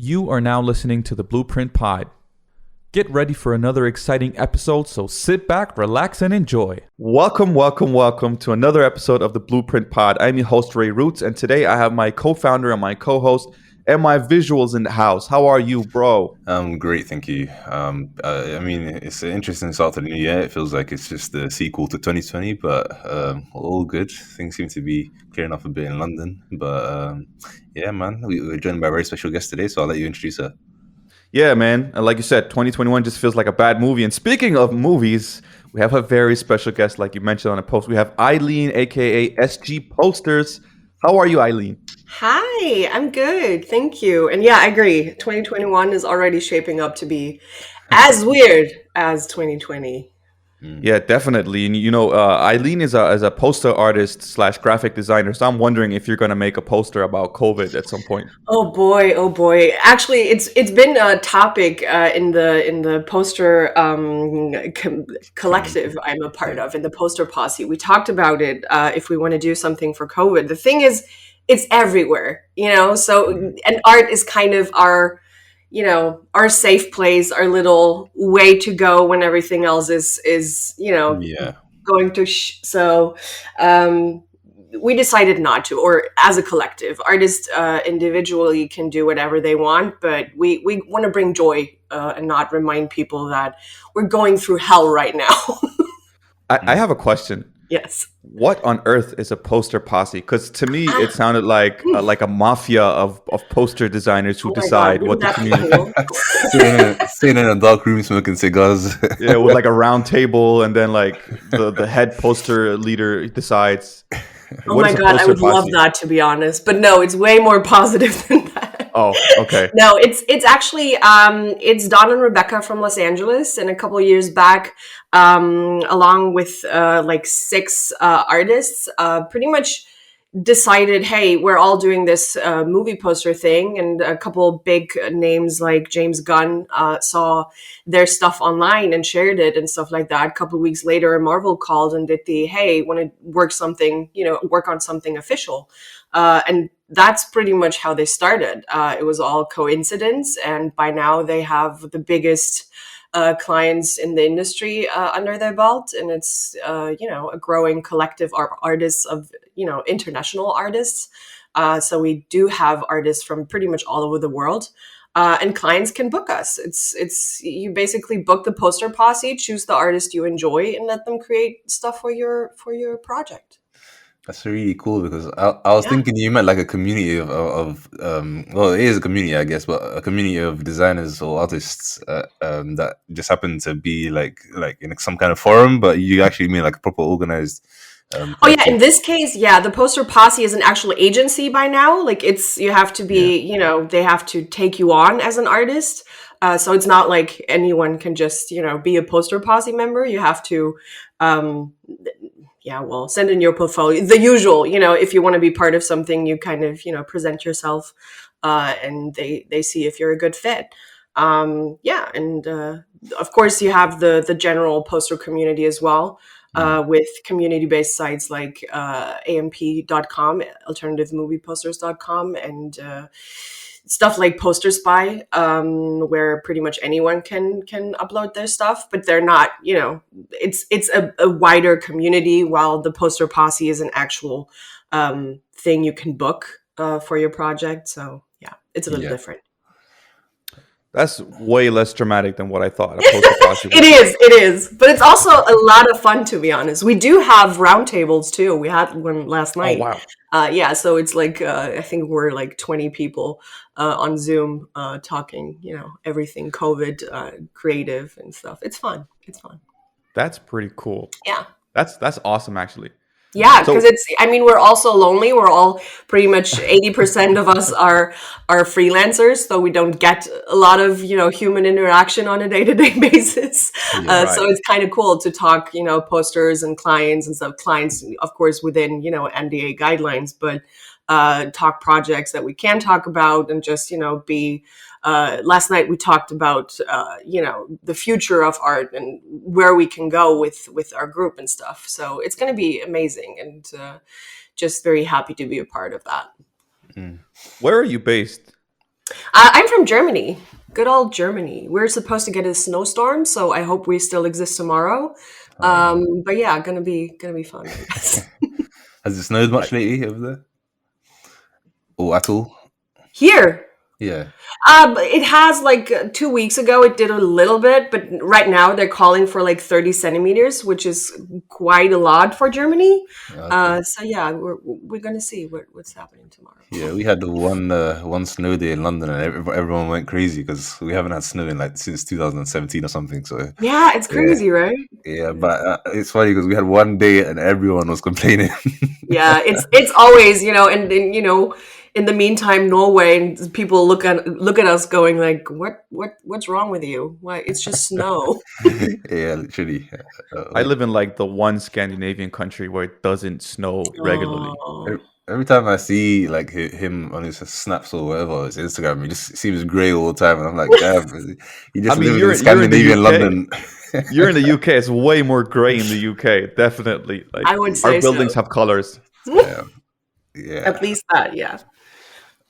You are now listening to the Bluprint Pod. Get ready for another exciting episode, so sit back, relax, and enjoy. Welcome to another episode of the Bluprint Pod. I'm your host, Ray Roots, and today I have my co-founder and my co-host and my visuals in the house. How are you, bro? Great, thank you. It's an interesting start to the new year. It feels like it's just the sequel to 2020, but all good. Things seem to be clearing up a bit in London. But we're joined by a very special guest today, so I'll let you introduce her. Yeah, man. And like you said, 2021 just feels like a bad movie. And speaking of movies, we have a very special guest, like you mentioned on a post. We have Eileen, aka SG Posters. How are you, Eileen? Hi, I'm good. Thank you. And yeah, I agree. 2021 is already shaping up to be as weird as 2020. Yeah, definitely. And Eileen is a poster artist / graphic designer. So I'm wondering if you're going to make a poster about COVID at some point. Oh boy. Actually, it's been a topic in the poster collective I'm a part of, in the poster posse. We talked about it if we want to do something for COVID. The thing is, it's everywhere, so, and art is kind of our safe place, our little way to go when everything else is going to so we decided not to, or as a collective. Artists individually can do whatever they want, but we want to bring joy and not remind people that we're going through hell right now. I have a question. Yes. What on earth is a poster posse? Because to me, it sounded like a mafia of poster designers who decide what the community. Sitting in a dark room smoking cigars. Yeah, with like a round table, and then like the head poster leader decides. Oh my God, I would love that, to be honest. But no, it's way more positive than that. Oh, okay. No, it's actually it's Don and Rebecca from Los Angeles, and a couple of years back, along with like 6 artists, pretty much decided, hey, we're all doing this movie poster thing. And a couple big names like James Gunn saw their stuff online and shared it and stuff like that. A couple of weeks later, Marvel called and did hey, want to work on something official. And that's pretty much how they started. It was all coincidence. And by now they have the biggest clients in the industry under their belt. And it's, a growing collective artists of, international artists. So we do have artists from pretty much all over the world. And clients can book us. It's you basically book the poster posse, choose the artist you enjoy, and let them create stuff for your project. That's really cool, because I was thinking you meant like a community of it is a community, I guess, but a community of designers or artists that just happen to be like in some kind of forum, but you actually mean like a proper organized. In this case, the poster posse is an actual agency by now. Like you have to be, they have to take you on as an artist. So it's not like anyone can just, be a poster posse member. You have to, send in your portfolio. The usual, if you want to be part of something, you kind of, present yourself and they see if you're a good fit. And of course, you have the general poster community as well. With community-based sites like amp.com, alternativemovieposters.com, and stuff like Poster Spy, where pretty much anyone can upload their stuff, but they're not, it's a wider community, while the Poster Posse is an actual thing you can book for your project. So yeah, it's a little different. That's way less dramatic than what I thought. It is. But it's also a lot of fun, to be honest. We do have roundtables too. We had one last night. Oh, wow. So it's like, I think we're like 20 people on Zoom talking, everything COVID, creative and stuff. It's fun. That's pretty cool. Yeah. That's awesome, actually. Yeah, because we're also lonely. We're all pretty much 80% of us are freelancers, so we don't get a lot of, human interaction on a day-to-day basis. Right. So it's kind of cool to talk, posters and clients and stuff. Clients, of course, within, NDA guidelines, but talk projects that we can talk about and just, be last night we talked about, the future of art and where we can go with our group and stuff. So it's going to be amazing, and just very happy to be a part of that. Where are you based? I'm from Germany. Good old Germany. We're supposed to get a snowstorm, so I hope we still exist tomorrow. But yeah, gonna be fun, I guess. Has it snowed much lately over there? Or at all? Here, Yeah. it has like 2 weeks ago. It did a little bit, but right now they're calling for like 30 centimeters, which is quite a lot for Germany. Okay. So yeah, we're gonna see what's happening tomorrow. Yeah, we had the one snow day in London, and everyone went crazy because we haven't had snow in like since 2017 or something. So Yeah, it's yeah, crazy, right? yeah. But it's funny because we had one day and everyone was complaining. Yeah, it's always, and in the meantime, Norway and people look at us going like, what's wrong with you? Why, it's just snow. Yeah, literally. I live in like the one Scandinavian country where it doesn't snow regularly. Oh. Every time I see like him on his snaps or whatever, his Instagram, he just seems grey all the time, and I'm like, damn, you just live in Scandinavian London. You're in the UK. It's way more grey in the UK. Definitely, like I would say our buildings so. have colors. Yeah, yeah. At least that, yeah.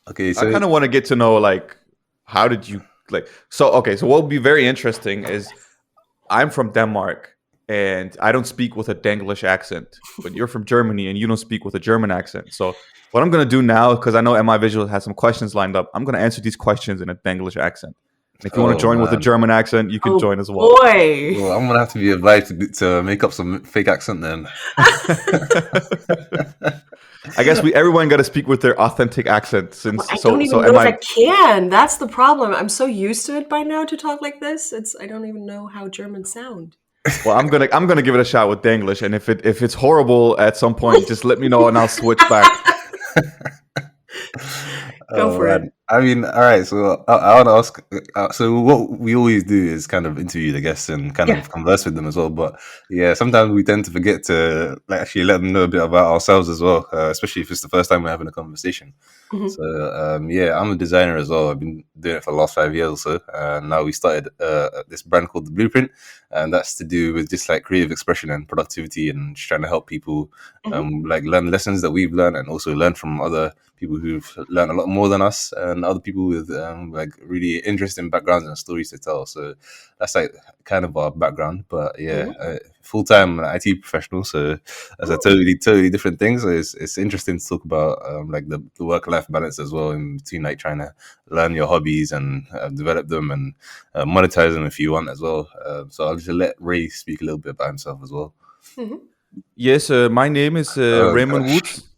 Okay, I so kind of want to get to know like how did you like? So okay, so what would be very interesting is I'm from Denmark and I don't speak with a Denglish accent, but you're from Germany and you don't speak with a German accent. So what I'm gonna do now, because I know MI Visual has some questions lined up, I'm gonna answer these questions in a Denglish accent. And if you want to join with a German accent, you can join as well. Boy. well, I'm gonna have to be obliged to make up some fake accent then. I guess everyone got to speak with their authentic accent since I don't even know am if I can. That's the problem. I'm so used to it by now to talk like this. I don't even know how Germans sound. Well, I'm gonna give it a shot with Denglish, and if it's horrible at some point, just let me know and I'll switch back. Go for it. I mean, all right. So I want to ask. So what we always do is kind of interview the guests and kind of converse with them as well. But yeah, sometimes we tend to forget to like actually let them know a bit about ourselves as well, especially if it's the first time we're having a conversation. Mhm. So yeah, I'm a designer as well. I've been doing it for the last 5 years or so. Now we started this brand called the Bluprint, and that's to do with just like creative expression and productivity, and just trying to help people like learn lessons that we've learned, and also learn from other people who've learned a lot more than us, and other people with like really interesting backgrounds and stories to tell. So that's like kind of our background. But yeah, full-time IT professional, so that's a totally different thing. So it's interesting to talk about like the work-life balance as well, in between like trying to learn your hobbies and develop them and monetize them if you want as well. So I'll just let Ray speak a little bit about himself as well. Yes, my name is Raymond Woods,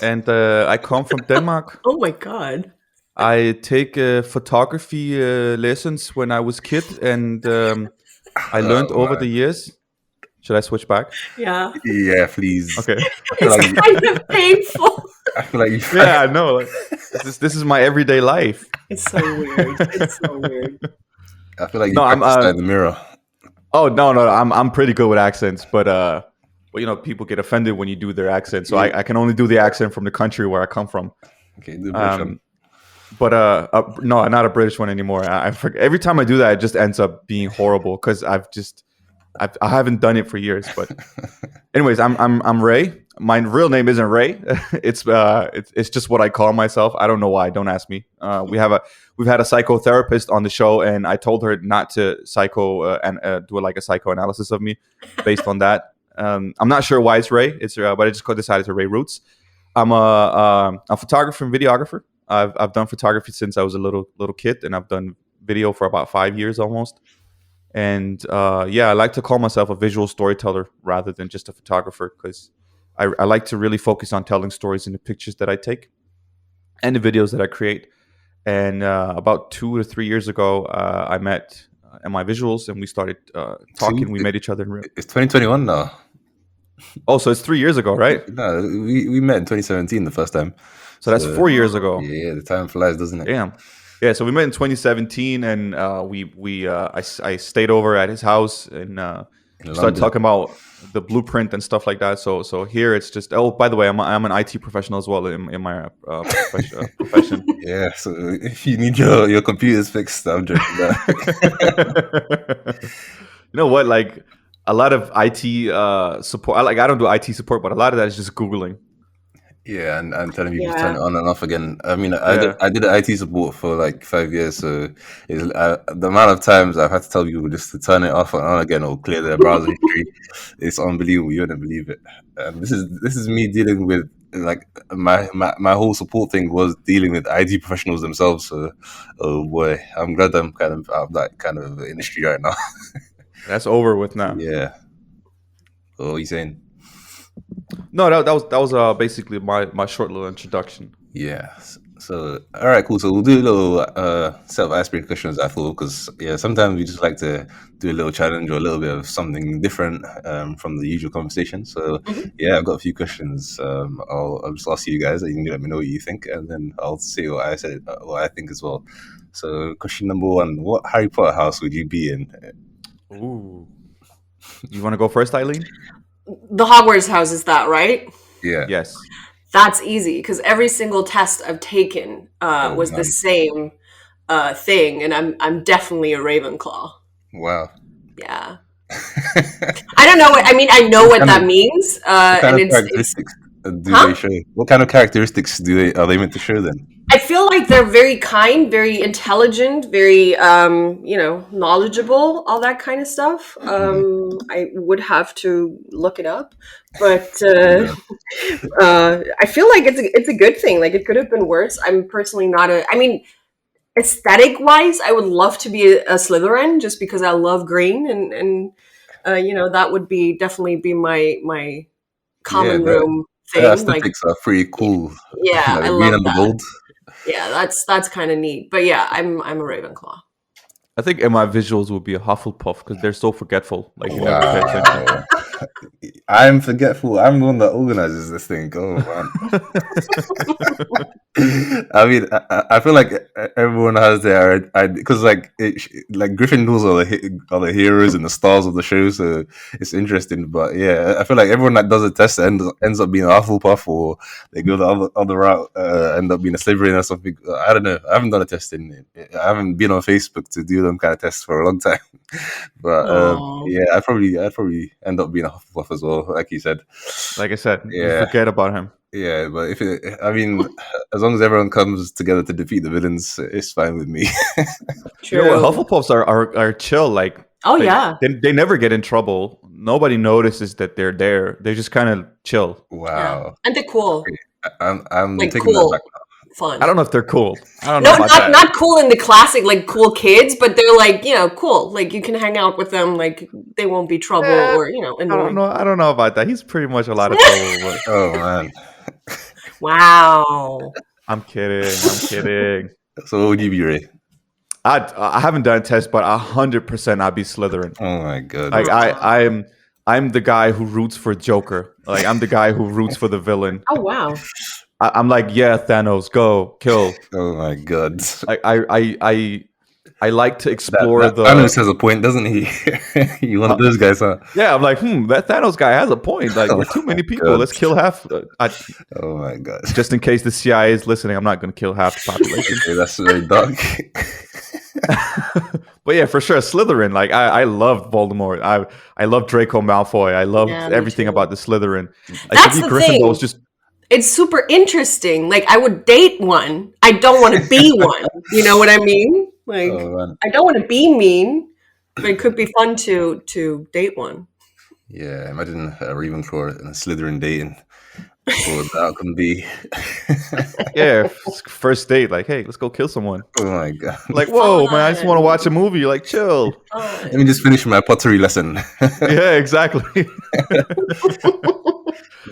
and I come from Denmark. Oh my god. I take photography lessons when I was kid, and I learned over the years. Should I switch back? Yeah. Yeah, please. Okay. It's kind of painful. I feel like you. Yeah, I know. Like, this is my everyday life. It's so weird. It's so weird. I feel like you practiced that in the mirror. Oh no, I'm pretty good with accents, but well, people get offended when you do their accent, so I can only do the accent from the country where I come from. Okay, the British one. But no, not a British one anymore. I forget, every time I do that, it just ends up being horrible because I haven't done it for years. But anyways, I'm Ray. My real name isn't Ray. It's just what I call myself. I don't know why. Don't ask me. We've had a psychotherapist on the show, and I told her not to do like a psychoanalysis of me based on that. I'm not sure why it's Ray. It's but I just decided to Ray Roots. I'm a photographer and videographer. I've done photography since I was a little kid, and I've done video for about 5 years almost. And yeah, I like to call myself a visual storyteller rather than just a photographer, because I like to really focus on telling stories in the pictures that I take and the videos that I create. And about 2 to 3 years ago, I met MI Visuals, and we started talking. We met each other in real. It's 2021 now. Oh, so it's 3 years ago, right? No, we met in 2017 the first time. So that's 4 years ago. Yeah, the time flies, doesn't it? Damn. Yeah, so we met in 2017, and I stayed over at his house and started talking about the Bluprint and stuff like that. So here it's just, oh, by the way, I'm an IT professional as well in my profession. Yeah, so if you need your computers fixed, I'm joking. You know what? Like a lot of IT support. I don't do IT support, but a lot of that is just Googling. Yeah, and telling people to turn Yeah. it on and off again. I mean, Yeah. I did IT support for like 5 years, so the amount of times I've had to tell people just to turn it off and on again or clear their browser history, it's unbelievable. You wouldn't believe it. This is me dealing with like my whole support thing was dealing with IT professionals themselves. So, oh boy, I'm glad I'm kind of out of that kind of industry right now. That's over with now. Yeah. What are you saying? No, that was basically my short little introduction. Yeah. So, all right, cool. So we'll do a little set of icebreaker questions. I thought because sometimes we just like to do a little challenge or a little bit of something different from the usual conversation. So yeah, I've got a few questions. I'll just ask you guys, and you can let me know what you think, and then I'll say what I think as well. So, question number one: what Harry Potter house would you be in? Ooh. You want to go first, Eileen? The Hogwarts house is that, right? Yeah. Yes. That's easy because every single test I've taken was the same thing, and I'm definitely a Ravenclaw. Wow. Yeah. I don't know what I mean. I know what that means, and it's. They show? What kind of characteristics are they meant to show then? I feel like they're very kind, very intelligent, very knowledgeable, all that kind of stuff. I would have to look it up, but I feel like it's a good thing. Like it could have been worse. I'm personally not I mean, aesthetic wise, I would love to be a Slytherin just because I love green, and that would definitely be my common room thing. The aesthetics are pretty cool. Yeah, like I green love and that. gold. Yeah, that's kind of neat. But yeah, I'm a Ravenclaw. I think in my visuals would be a Hufflepuff because they're so forgetful. Like you never pay attention. Wow. I'm forgetful. I'm the one that organizes this thing. Oh man. I mean, I feel like everyone has their because like Gryffindors are the heroes and the stars of the show, so it's interesting. But yeah, I feel like everyone that does a test ends up being a Hufflepuff, or they go the other route, end up being a Slytherin or something. I don't know. I haven't done a test I haven't been on Facebook to do them kind of tests for a long time. But yeah, I'd probably end up being a Hufflepuff as well, like you said. Like I said, Yeah. you forget about him. Yeah, but as long as everyone comes together to defeat the villains, it's fine with me. True. Yeah, Hufflepuffs are chill. Like, they never get in trouble. Nobody notices that they're there. They just kind of chill. Wow, yeah. And they're cool. I'm like taking cool. that back now. Fun. I don't know if they're cool. I don't know about that. Not cool in the classic like cool kids, but they're like cool. Like you can hang out with them. Like they won't be trouble or annoying. I don't know about that. He's pretty much a lot of trouble. Oh man. Wow. I'm kidding. So what would you be, Ray? I haven't done a test, but 100% I'd be Slytherin. Oh my god. Like I'm the guy who roots for Joker. Like I'm the guy who roots for the villain. Oh wow. I'm like, yeah, Thanos, go kill. Oh my god. I like to explore Thanos has a point, doesn't he? You one of those guys, huh? Yeah, I'm like, that Thanos guy has a point. Like, we're too many people. God. Let's kill half. Oh my god. Just in case the CIA is listening, I'm not going to kill half the population. Okay, that's very dark. But yeah, for sure, Slytherin. Like, I loved Voldemort. I love Draco Malfoy. I loved everything about the Slytherin. That's the thing. It's super interesting. Like, I would date one. I don't want to be one. You know what I mean? Like, I don't want to be mean, but it could be fun to date one. Yeah, imagine a Ravenclaw and a Slytherin dating. What would that can be? Yeah, first date. Like, hey, let's go kill someone. Oh my god! Like, whoa, man, I just want to watch a movie. Like, chill. Let me just finish my pottery lesson. Yeah, exactly.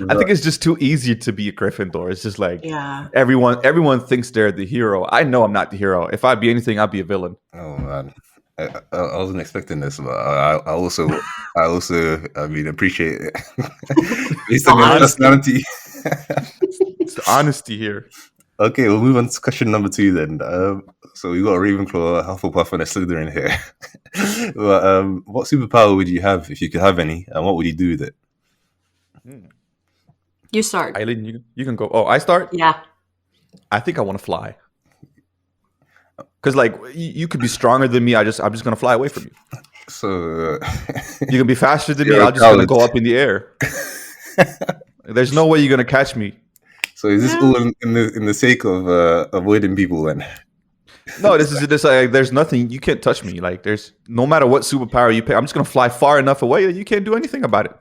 I think it's just too easy to be a Gryffindor. It's just like everyone thinks they're the hero. I know I'm not the hero. If I'd be anything, I'd be a villain. Oh man, I wasn't expecting this, but I also appreciate it. Based on your personality. It's the honesty here. Okay, we'll move on to question number 2 then. So we got a Ravenclaw, a Hufflepuff, and a Slytherin here. But what superpower would you have if you could have any, and what would you do with it? You start. Eileen, you can go. Oh, I start? Yeah. I think I want to fly. Because like you could be stronger than me. I'm just gonna fly away from you. So you can be faster than me. I'm just gonna go up in the air. There's no way you're gonna catch me. So is this all in the sake of avoiding people then? No, this is this. There's nothing, you can't touch me. Like, there's no matter what superpower you pick, I'm just gonna fly far enough away that you can't do anything about it.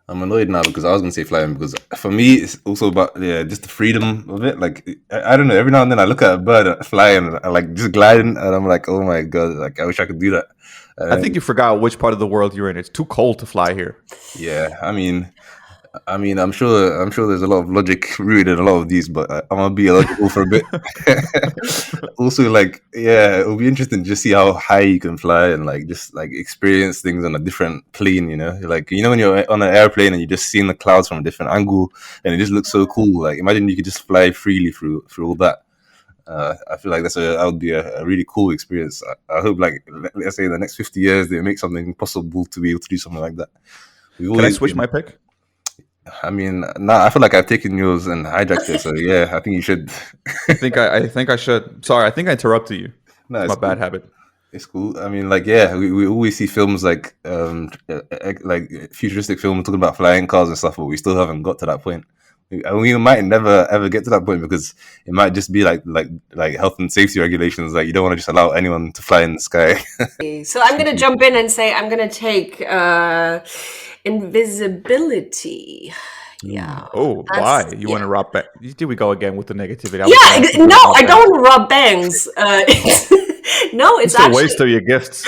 I'm annoyed now because I was gonna say flying, because for me it's also about just the freedom of it. Like I don't know, every now and then I look at a bird flying and like just gliding, and I'm like, oh my god, like I wish I could do that. I think you forgot which part of the world you're in. It's too cold to fly here. Yeah, I mean, I'm sure there's a lot of logic rooted in a lot of these, but I'm gonna be illogical for a bit. Also, like, yeah, it'll be interesting to just see how high you can fly and like just like experience things on a different plane. Like when you're on an airplane and you're just seeing the clouds from a different angle, and it just looks so cool. Like, imagine you could just fly freely through all that. I feel like that would be a really cool experience. I hope, like, let's say in the next 50 years they make something possible to be able to do something like that. Can I switch my pick? I mean, nah, I feel like I've taken yours and hijacked it. So yeah, I think you should. I think I should. Sorry, I think I interrupted you. No, it's my cool. bad habit. It's cool. I mean, like, yeah, we always see films like futuristic films talking about flying cars and stuff, but we still haven't got to that point. And we might never ever get to that point because it might just be like health and safety regulations. Like, you don't want to just allow anyone to fly in the sky. So I'm going to jump in and say I'm going to take invisibility. Yeah. Oh, why? You want to rob banks? Here we go again with the negativity. No, I don't want to rob banks. No, it's a waste of your gifts.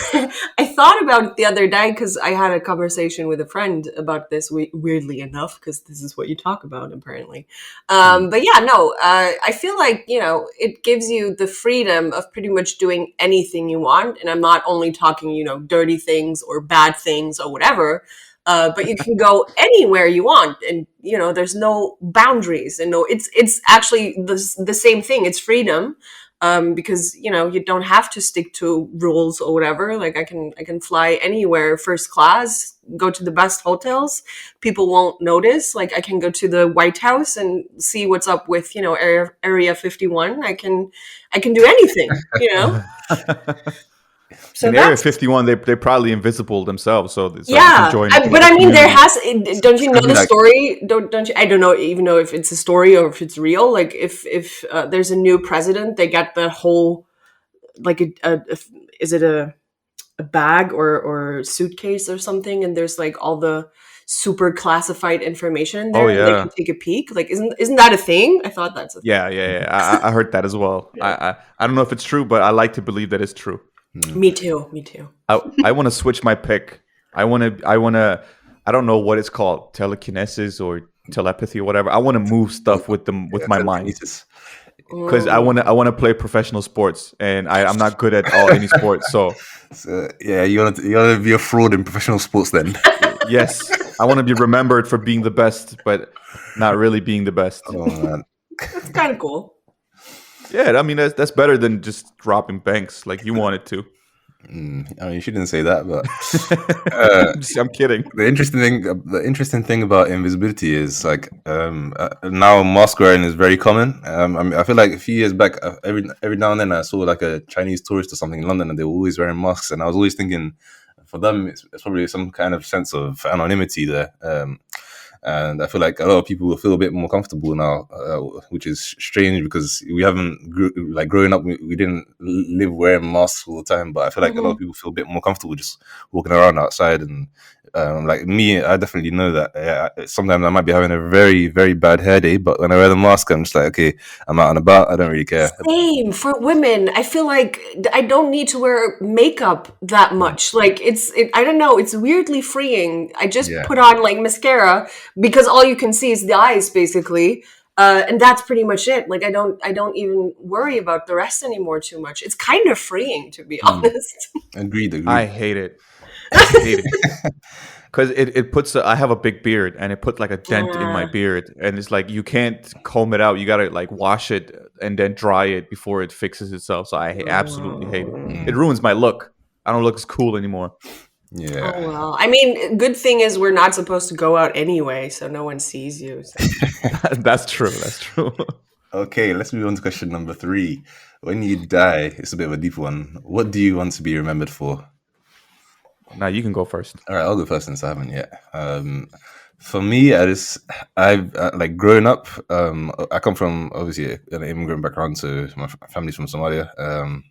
I thought about it the other day because I had a conversation with a friend about this, weirdly enough, because this is what you talk about, apparently. But yeah, no, I feel like, it gives you the freedom of pretty much doing anything you want. And I'm not only talking, dirty things or bad things or whatever, but you can go anywhere you want. And, there's no boundaries. And no, it's actually the same thing. It's freedom. Because you don't have to stick to rules or whatever. Like, I can fly anywhere first class, go to the best hotels, people won't notice. Like, I can go to the White House and see what's up with Area 51. I can do anything. So So in Area 51, they're probably invisible themselves. So yeah, but I mean, don't you know the like, story? Don't you? I don't know even know if it's a story or if it's real. Like, if there's a new president, they get the whole, like, is it a bag or suitcase or something, and there's like all the super classified information there. Oh, yeah. And they can take a peek. Like, isn't that a thing? I thought that's a thing. Yeah. I heard that as well. Yeah. I don't know if it's true, but I like to believe that it's true. Me too. I want to switch my pick. I want to. I don't know what it's called, telekinesis or telepathy or whatever. I want to move stuff with my mind, because I want to play professional sports, and I'm not good at any sports. So yeah, you want to be a fraud in professional sports then? Yes, I want to be remembered for being the best, but not really being the best. Oh man, That's kind of cool. Yeah, I mean, that's better than just robbing banks like you wanted to. I mean, you shouldn't say that, but I'm kidding. The interesting thing about invisibility is, like, now mask wearing is very common. I mean, I feel like a few years back, every now and then I saw like a Chinese tourist or something in London, and they were always wearing masks, and I was always thinking, for them, it's probably some kind of sense of anonymity there. And I feel like a lot of people will feel a bit more comfortable now, which is strange because we haven't growing up, we didn't live wearing masks all the time. But I feel like a lot of people feel a bit more comfortable just walking around outside. And like me, I definitely know that sometimes I might be having a very, very bad hair day, but when I wear the mask, I'm just like, okay, I'm out and about. I don't really care. Same for women. I feel like I don't need to wear makeup that much. Like, I don't know. It's weirdly freeing. I just put on like mascara because all you can see is the eyes, basically. And that's pretty much it. Like, I don't even worry about the rest anymore too much. It's kind of freeing, to be honest. Agreed. I hate it. Because it puts I have a big beard, and it put like a dent in my beard, and it's like you can't comb it out. You gotta like wash it and then dry it before it fixes itself. So I absolutely hate it. It ruins my look. I don't look as cool anymore. Yeah. Oh, well. I mean, good thing is we're not supposed to go out anyway, so no one sees you. So. That's true. Okay, let's move on to question number 3. When you die, it's a bit of a deep one. What do you want to be remembered for? Now you can go first. All right, I'll go first since I haven't yet. For me, I've like growing up. I come from obviously an immigrant background, so my family's from Somalia.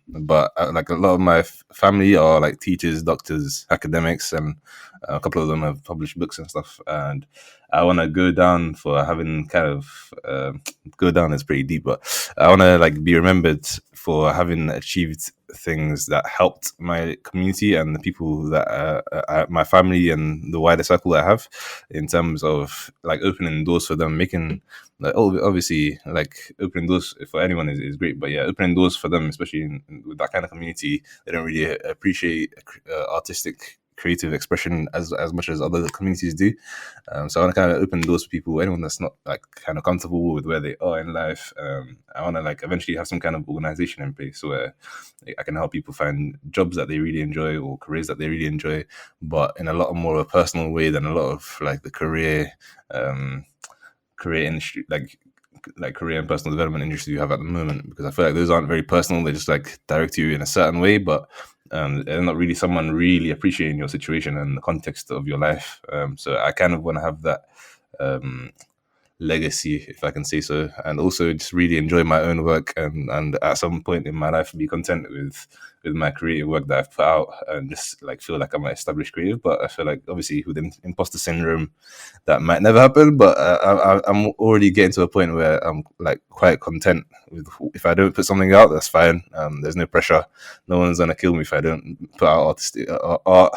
But like a lot of my family are like teachers, doctors, academics, and a couple of them have published books and stuff. And I want to go down for having kind of go down is pretty deep, but I want to like be remembered for having achieved things that helped my community and the people that my family and the wider circle that I have, in terms of like opening doors for them, making like obviously like opening doors for anyone is great, but yeah, opening doors for them, especially with that kind of community, they don't really appreciate artistic creative expression as much as other communities do. So I want to kind of open doors for people, anyone that's not like kind of comfortable with where they are in life. I want to like eventually have some kind of organization in place where I can help people find jobs that they really enjoy or careers that they really enjoy, but in a lot more of a personal way than a lot of like the career industry, like career and personal development industry you have at the moment, because I feel like those aren't very personal. They just like direct you in a certain way, but they're not really someone really appreciating your situation and the context of your life. So I kind of want to have that legacy, if I can say so, and also just really enjoy my own work, and at some point in my life be content with my creative work that I've put out, and just like feel like I'm an established creative. But I feel like obviously with imposter syndrome that might never happen, but I'm already getting to a point where I'm like quite content with, if I don't put something out, that's fine. There's no pressure, no one's gonna kill me if I don't put out artistic art.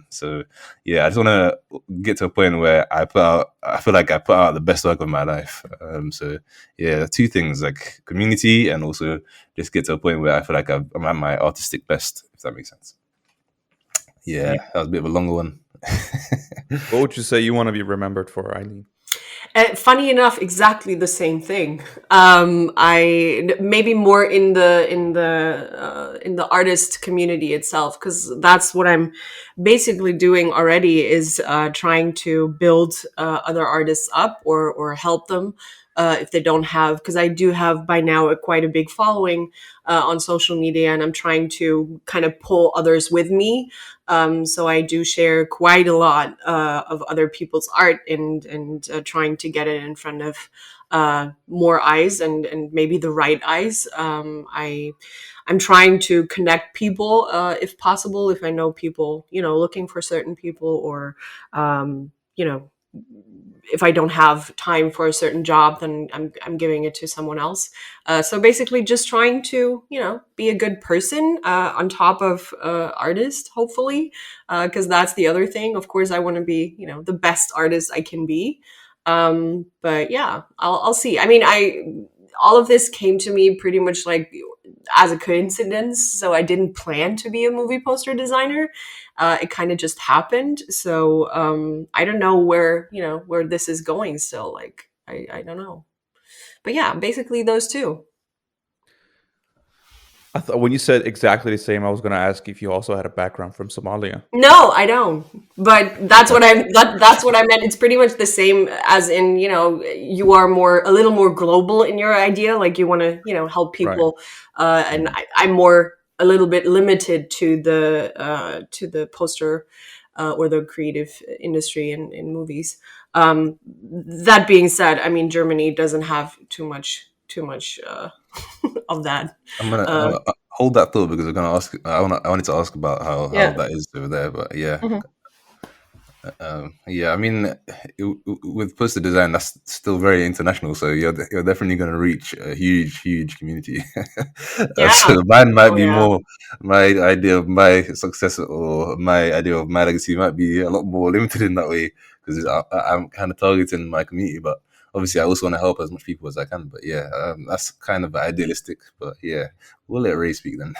So yeah, I just want to get to a point where I feel like I put out the best work of my life. So yeah, two things, like community and also just get to a point where I feel like I'm at my artistic best, if that makes sense. Yeah, that was a bit of a longer one. What would you say you want to be remembered for, Eileen? Funny enough, exactly the same thing. I maybe more in the artist community itself, because that's what I'm basically doing already, is trying to build other artists up, or help them if they don't have, because I do have by now quite a big following on social media, and I'm trying to kind of pull others with me. So I do share quite a lot of other people's art, and trying to get it in front of more eyes, and maybe the right eyes. I'm trying to connect people, if possible, if I know people, looking for certain people, or if I don't have time for a certain job, then I'm giving it to someone else. So basically just trying to, be a good person on top of artist, hopefully, because that's the other thing. Of course, I want to be, the best artist I can be. But yeah, I'll see. I mean, all of this came to me pretty much like as a coincidence. So I didn't plan to be a movie poster designer. It kind of just happened. So I don't know where this is going still. Like, I don't know. But yeah, basically those two. I thought when you said exactly the same, I was going to ask if you also had a background from Somalia. No, I don't. But that's what that's what I meant. It's pretty much the same, as in, you are a little more global in your idea. Like you want to, help people. Right. And I'm a little bit limited to the poster or the creative industry in movies. That being said, I mean, Germany doesn't have too much of that. I'm gonna hold that thought, because I'm gonna ask. I wanted to ask about how that is over there, but yeah. Mm-hmm. Yeah, I mean, with poster design, that's still very international. So you're definitely going to reach a huge community. Yeah. So mine might be more, my idea of my success or my idea of my legacy might be a lot more limited in that way, because I'm kind of targeting my community. But obviously, I also want to help as much people as I can. But yeah, that's kind of idealistic. But yeah, we'll let Ray speak then.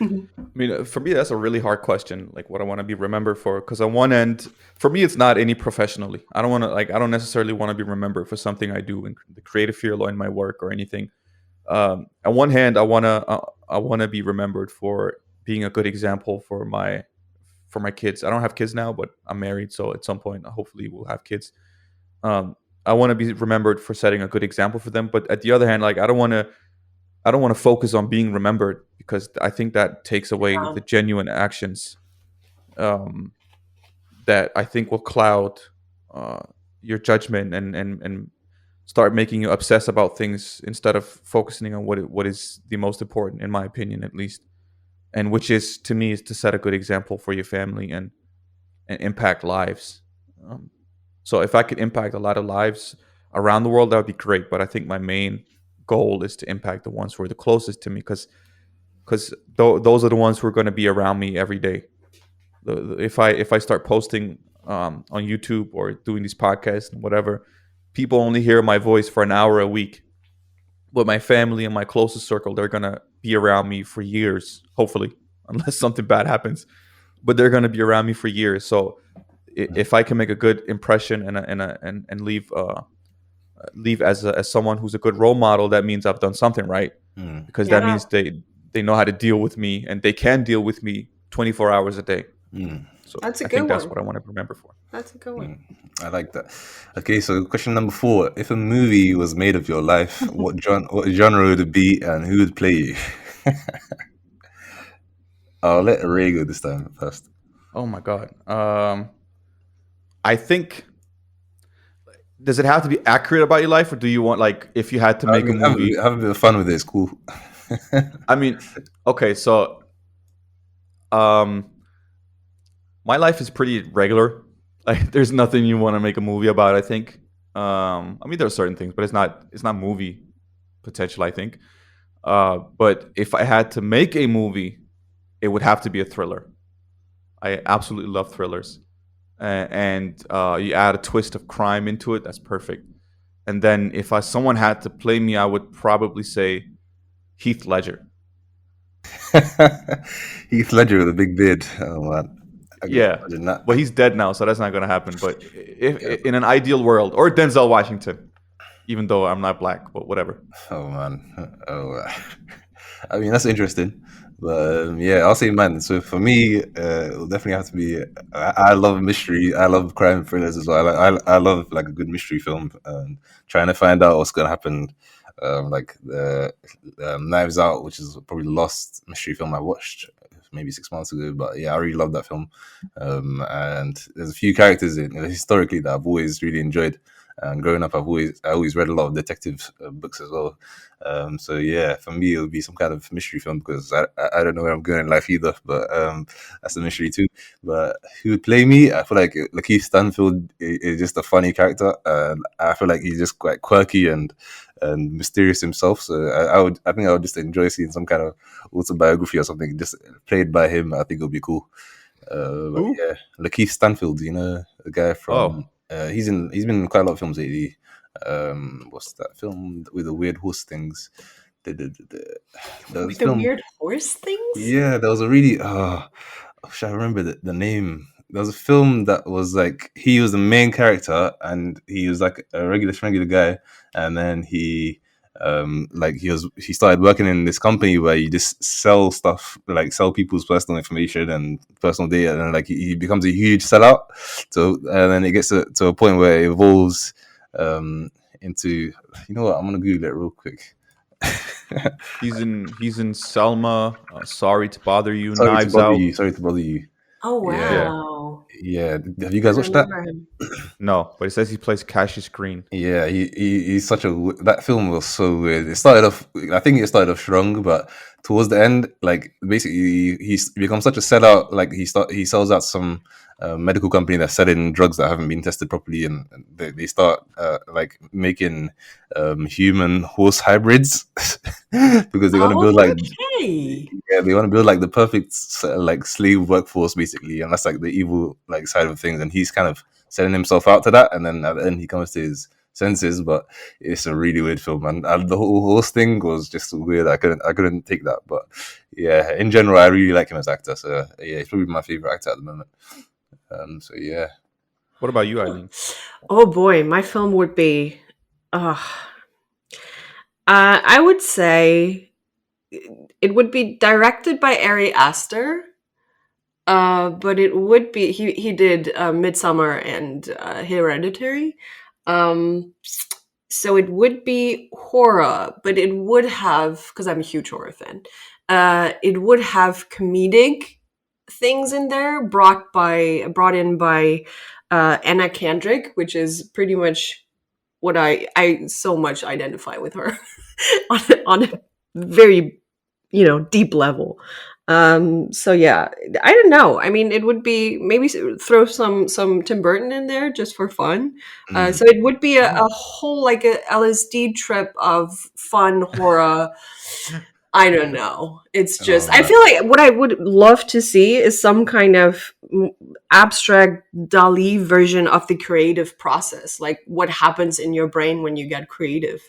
I mean, for me, that's a really hard question. Like, what I want to be remembered for? Because on one end, for me, it's not any professionally. I don't necessarily want to be remembered for something I do in the creative field or in my work or anything. On one hand, I wanna be remembered for being a good example for my kids. I don't have kids now, but I'm married, so at some point, hopefully, we'll have kids. I want to be remembered for setting a good example for them. But at the other hand, like, I don't want to focus on being remembered, because I think that takes away the genuine actions that I think will cloud uh, your judgment and start making you obsess about things instead of focusing on what is the most important, in my opinion, at least, and which is to me is to set a good example for your family and impact lives. Um, so if I could impact a lot of lives around the world, that would be great. But I think my main goal is to impact the ones who are the closest to me, because those are the ones who are going to be around me every day. If I start posting on YouTube or doing these podcasts and whatever, people only hear my voice for an hour a week. But my family and my closest circle, they're gonna be around me for years, hopefully, unless something bad happens. But they're gonna be around me for years. So if I can make a good impression and leave as someone who's a good role model, that means I've done something right, because that Yeah. means they know how to deal with me, and they can deal with me 24 hours a day. So That's a I good think that's one. what I want to remember for. That's a good one. I like that. Okay, so question number 4: if a movie was made of your life, what genre would it be, and who would play you? I'll let Ray go this time first. Oh my god. I think, does it have to be accurate about your life, or do you want, like, if you had to I make a mean, movie? have a bit of fun with it. It's cool. I mean, okay, so my life is pretty regular. Like, there's nothing you want to make a movie about, I think. I mean, there are certain things, but it's not movie potential, I think. But if I had to make a movie, it would have to be a thriller. I absolutely love thrillers. And you add a twist of crime into it, that's perfect. And then if someone had to play me, I would probably say Heath Ledger. Heath Ledger with a big beard. Oh man, I can Yeah. imagine that. Well, he's dead now, so that's not going to happen. But if in an ideal world, or Denzel Washington, even though I'm not black, but whatever. Oh man. Oh, I mean that's interesting. But yeah, I'll say mine. So for me, it'll definitely have to be. I love mystery. I love crime thrillers as well. I love like a good mystery film. Trying to find out what's gonna happen. Like the Knives Out, which is probably the last mystery film I watched maybe 6 months ago. But yeah, I really love that film. And there's a few characters in historically that I've always really enjoyed. And growing up, I always read a lot of detective books as well. So yeah, for me, it would be some kind of mystery film because I don't know where I'm going in life either. But that's a mystery too. But who would play me? I feel like Lakeith Stanfield is just a funny character, and I feel like he's just quite quirky and mysterious himself. So I think I would just enjoy seeing some kind of autobiography or something just played by him. I think it would be cool. But Who? yeah, Lakeith Stanfield, you know, the guy from. Oh, He's been in quite a lot of films lately. What's that film with the weird horse things? There was With a the film. weird horse things? Yeah, there was a really. I remember the name. There was a film that was like he was the main character and he was like a regular guy, and then he started working in this company where you just sell stuff, like sell people's personal information and personal data, and then like he becomes a huge sellout. So and then it gets to a point where it evolves into, you know what, I'm gonna Google it real quick. he's in Selma. Sorry to bother you. Sorry to Knives bother Out. you. Sorry to bother you. Oh Yeah, wow. yeah. Have you I guys watched that? remember him. No, but it says he plays Cassius Green. Yeah, he's such a. That film was so weird. It started off, I think it started off strong, but towards the end, like basically, he becomes such a sellout. Like he sells out some medical company that's selling drugs that haven't been tested properly, and they start like making human horse hybrids because they want to build like Okay. they want to build like the perfect like slave workforce basically, and that's like the evil like side of things. And he's kind of selling himself out to that, and then at the end he comes to his senses. But it's a really weird film, and the whole horse thing was just weird. I couldn't take that. But yeah, in general, I really like him as actor. So yeah, he's probably my favorite actor at the moment. So yeah. What about you, Eileen? Oh boy, my film would be. I would say it would be directed by Ari Aster. But it would be he did Midsummer and Hereditary. So it would be horror, but it would have, because I'm a huge horror fan. It would have comedic things in there brought in by Anna Kendrick, which is pretty much what I so much identify with her on a very, deep level. So yeah, I don't know. I mean, it would be maybe throw some Tim Burton in there just for fun. So it would be a whole like a LSD trip of fun horror. I don't know. It's just, I feel like what I would love to see is some kind of abstract Dali version of the creative process. Like what happens in your brain when you get creative.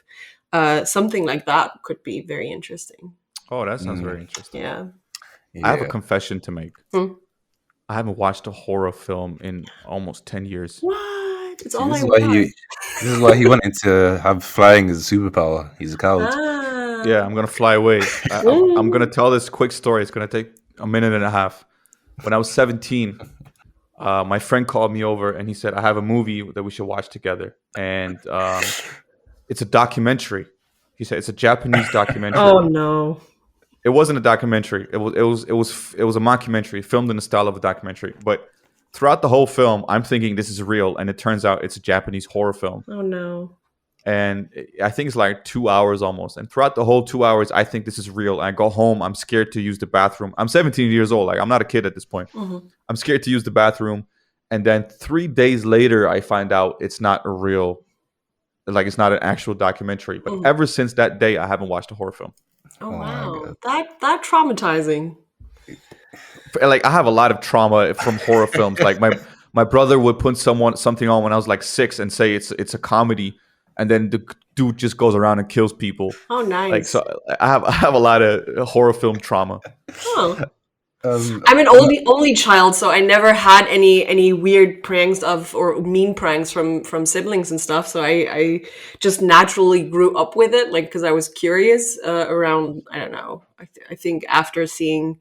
Something like that could be very interesting. Oh, that sounds very interesting. Yeah. I have a confession to make. Hmm. I haven't watched a horror film in almost 10 years. What? It's See, all this I is why watch. this is why he wanted to have flying as a superpower. He's a coward. Yeah, I'm going to fly away. I'm going to tell this quick story. It's going to take a minute and a half. When I was 17, my friend called me over and he said, I have a movie that we should watch together. And it's a documentary. He said, it's a Japanese documentary. Oh, no. It wasn't a documentary. It was a mockumentary filmed in the style of a documentary. But throughout the whole film, I'm thinking this is real. And it turns out it's a Japanese horror film. Oh, no. And I think it's like 2 hours almost. And throughout the whole 2 hours, I think this is real. I go home. I'm scared to use the bathroom. I'm 17 years old. Like, I'm not a kid at this point. Mm-hmm. I'm scared to use the bathroom. And then 3 days later, I find out it's not a real, like it's not an actual documentary. But ever since that day, I haven't watched a horror film. Oh, wow. That traumatizing. Like, I have a lot of trauma from horror films. Like my brother would put something on when I was like 6 and say it's a comedy. And then the dude just goes around and kills people. Oh, nice. Like, so I have a lot of horror film trauma. Oh. I'm an only child, so I never had any weird pranks or mean pranks from siblings and stuff. So I just naturally grew up with it, like because I was curious around. I don't know. I think after seeing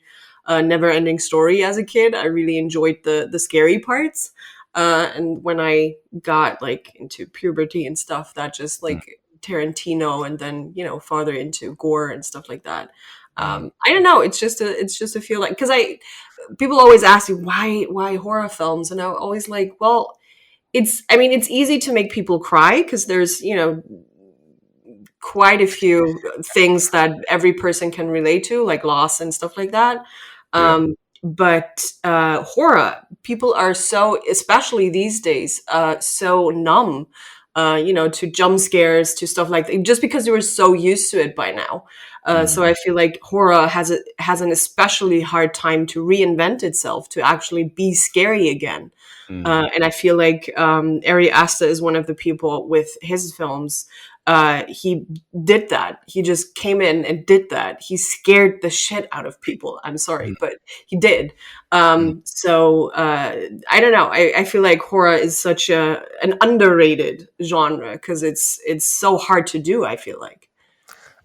Never Ending Story as a kid, I really enjoyed the scary parts. And when I got like into puberty and stuff, that just like Tarantino and then, farther into gore and stuff like that. I don't know. It's just a feel like, because people always ask me why horror films? And I'm always like, well, it's easy to make people cry because there's, quite a few things that every person can relate to, like loss and stuff like that. But horror, people are so, especially these days, so numb, to jump scares, to stuff like that, just because they were so used to it by now. So I feel like horror has an especially hard time to reinvent itself, to actually be scary again. And I feel like Ari Aster is one of the people with his films. He did that. He just came in and did that. He scared the shit out of people. I'm sorry, but he did. So I don't know. I feel like horror is such an underrated genre because it's so hard to do, I feel like.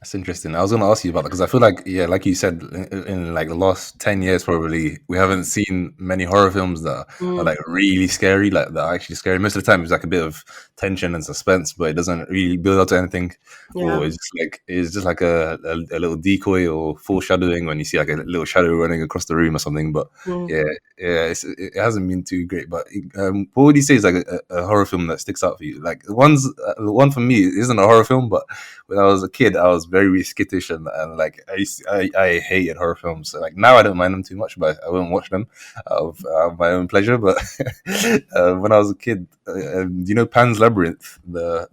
That's interesting. I was going to ask you about that because I feel like, like you said, in like the last 10 years, probably, we haven't seen many horror films that are like really scary, like that are actually scary. Most of the time, it's like a bit of tension and suspense, but it doesn't really build up to anything. Yeah. Or it's just like a little decoy or foreshadowing when you see like a little shadow running across the room or something. But it hasn't been too great. But what would you say is like a horror film that sticks out for you? Like the one for me isn't a horror film, but when I was a kid, I was very skittish and like I hated horror films. So, like now I don't mind them too much, but I wouldn't watch them out of my own pleasure. But when I was a kid, Pan's Labyrinth, the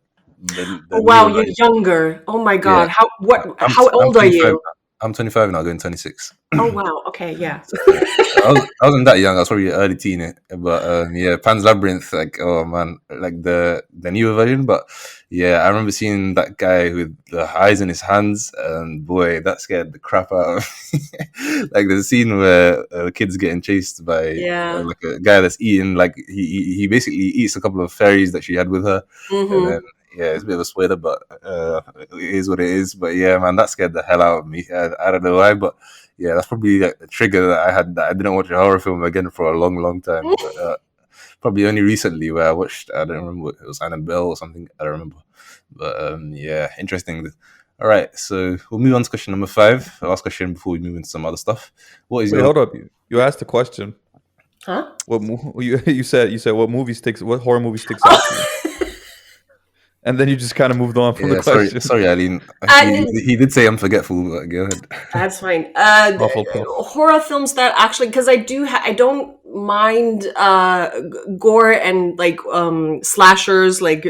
wow, you're younger. Oh my god. Yeah. How old are you? I'm 25 now, going 26. Oh wow. Okay, yeah. I wasn't that young. I was probably early teen, but Pan's Labyrinth, like oh man, like the newer version. But yeah, I remember seeing that guy with the eyes in his hands, and boy, that scared the crap out of me. Like the scene where the kid's getting chased by like a guy that's eating, like he basically eats a couple of fairies that she had with her, and then. Yeah, it's a bit of a spoiler, but it is what it is. But yeah, man, that scared the hell out of me. I don't know why, but yeah, that's probably like a trigger that I had, that I didn't watch a horror film again for a long, long time. But probably only recently where I watched, I don't remember, it was Annabelle or something. I don't remember. But yeah, interesting. All right, so we'll move on to question number 5. The last question before we move into some other stuff. What is Wait, hold up. You asked the question. Huh? You said what horror movie sticks out to you? And then you just kind of moved on from the Yeah, sorry, question. sorry, Eileen. Uh, He did say I'm forgetful, but go ahead. That's fine. Awful puff. Horror films that actually, because I don't mind gore and like slashers, like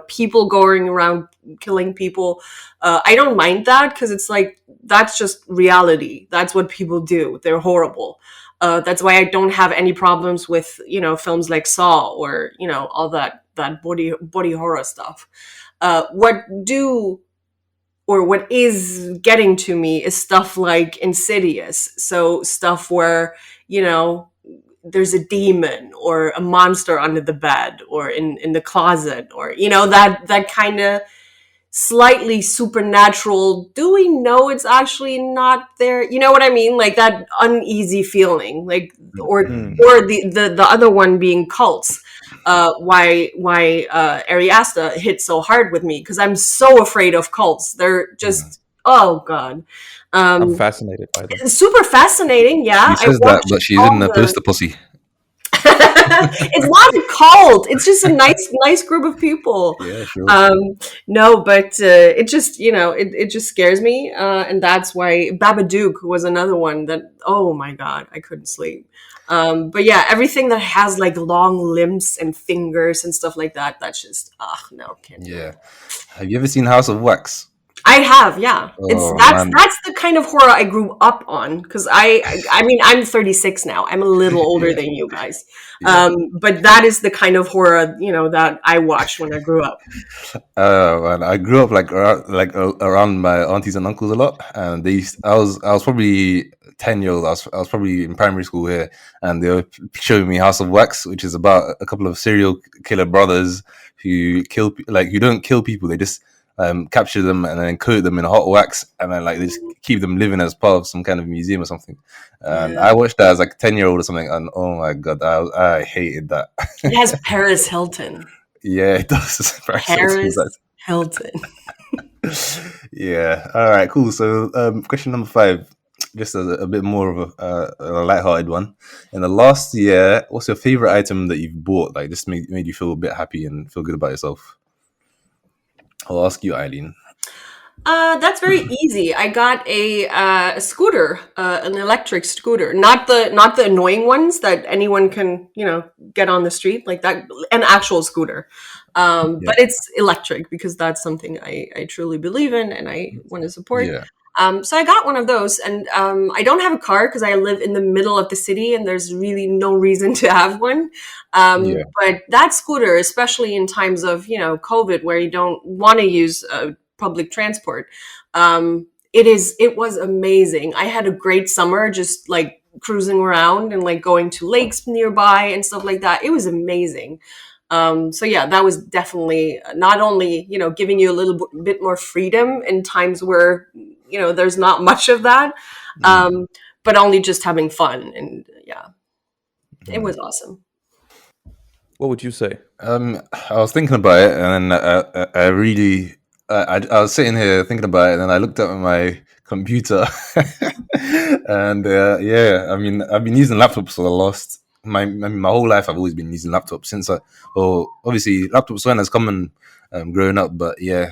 people going around killing people. I don't mind that because it's like that's just reality. That's what people do. They're horrible. That's why I don't have any problems with films like Saw or all that body horror stuff. What is getting to me is stuff like Insidious. So stuff where, there's a demon or a monster under the bed or in the closet or, that kind of slightly supernatural. Do we know it's actually not there? You know what I mean? Like that uneasy feeling, like, or the other one being cults. Why Ari Aster hit so hard with me because I'm so afraid of cults. They're just oh god, I'm fascinated by them. super fascinating. Yeah, She says that, but she's in the poster pussy. It's not a cult. It's just a nice group of people. Yeah, sure. No, but it just it just scares me, and that's why Babadook was another one that oh my god I couldn't sleep. But yeah, everything that has like long limbs and fingers and stuff like that, that's just no, can't do it. Yeah. Have you ever seen House of Wax? I have, yeah. Oh, That's man. that's the kind of horror I grew up on because I mean I'm 36 now. I'm a little older Yeah. than you guys. Yeah. But that is the kind of horror that I watched when I grew up. Man, I grew up around my aunties and uncles a lot, and I was probably 10 years old. I was probably in primary school here, and they were showing me House of Wax, which is about a couple of serial killer brothers who who don't kill people. They just capture them and then coat them in hot wax, and then like they just keep them living as part of some kind of museum or something. And Yeah. I watched that as like 10-year-old or something, and oh my god, I hated that. It has Paris Hilton. Yeah, it does. Paris Hilton. Yeah. All right. Cool. So, question number 5, just a bit more of a lighthearted one. In the last year, what's your favorite item that you've bought? Like, just made you feel a bit happy and feel good about yourself. I'll ask you, Eileen. That's very easy. I got a scooter, an electric scooter, not the annoying ones that anyone can get on the street like that. An actual scooter, but it's electric because that's something I truly believe in and I want to support. Yeah. So I got one of those, and I don't have a car because I live in the middle of the city, and there's really no reason to have one. Yeah. But that scooter, especially in times of COVID, where you don't want to use public transport, it was amazing. I had a great summer, just like cruising around and like going to lakes nearby and stuff like that. It was amazing. So yeah, that was definitely not only giving you a little bit more freedom in times where there's not much of that, but only just having fun, and yeah, it was awesome. What would you say? I was thinking about it, and then I was sitting here thinking about it, and then I looked up at my computer, and I mean, I've been using laptops for the last my whole life. I've always been using laptops since obviously laptops weren't as common growing up, but yeah,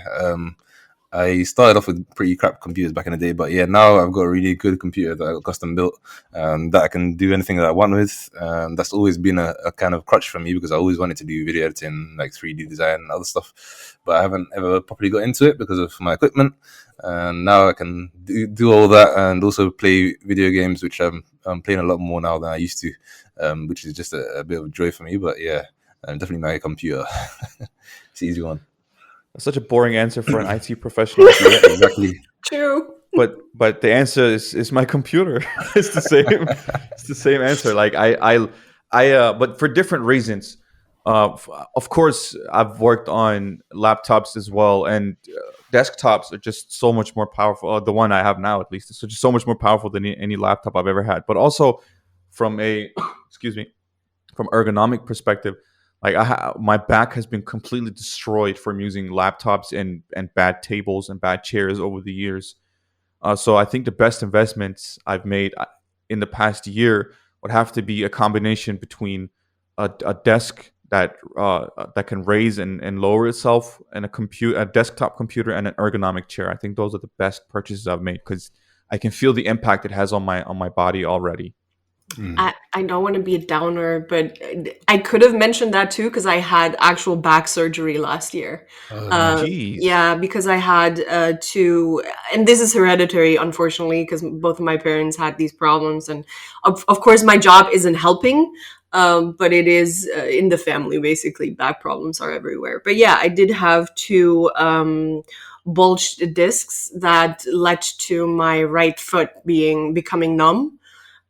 I started off with pretty crap computers back in the day, but yeah, now I've got a really good computer that I got custom built, that I can do anything that I want with. That's always been a kind of crutch for me because I always wanted to do video editing, like 3D design and other stuff, but I haven't ever properly got into it because of my equipment. And now I can do all that and also play video games, which I'm playing a lot more now than I used to, which is just a bit of joy for me. But yeah, definitely my computer. It's an easy one. That's such a boring answer for an IT professional. Yeah, exactly. True. But the answer is my computer. It's the same. It's the same answer. Like I but for different reasons. Of course, I've worked on laptops as well, and desktops are just so much more powerful. The one I have now, at least, is just so much more powerful than any laptop I've ever had. But also from a from ergonomic perspective, like my back has been completely destroyed from using laptops and bad tables and bad chairs over the years. So I think the best investments I've made in the past year would have to be a combination between a desk that can raise and lower itself, and a desktop computer, and an ergonomic chair. I think those are the best purchases I've made because I can feel the impact it has on my body already. I don't want to be a downer, but I could have mentioned that too because I had actual back surgery last year. Jeez. Yeah, because I had and this is hereditary, unfortunately, because both of my parents had these problems, and of course my job isn't helping, but it is in the family. Basically, back problems are everywhere. But yeah, I did have two bulged discs that led to my right foot becoming numb.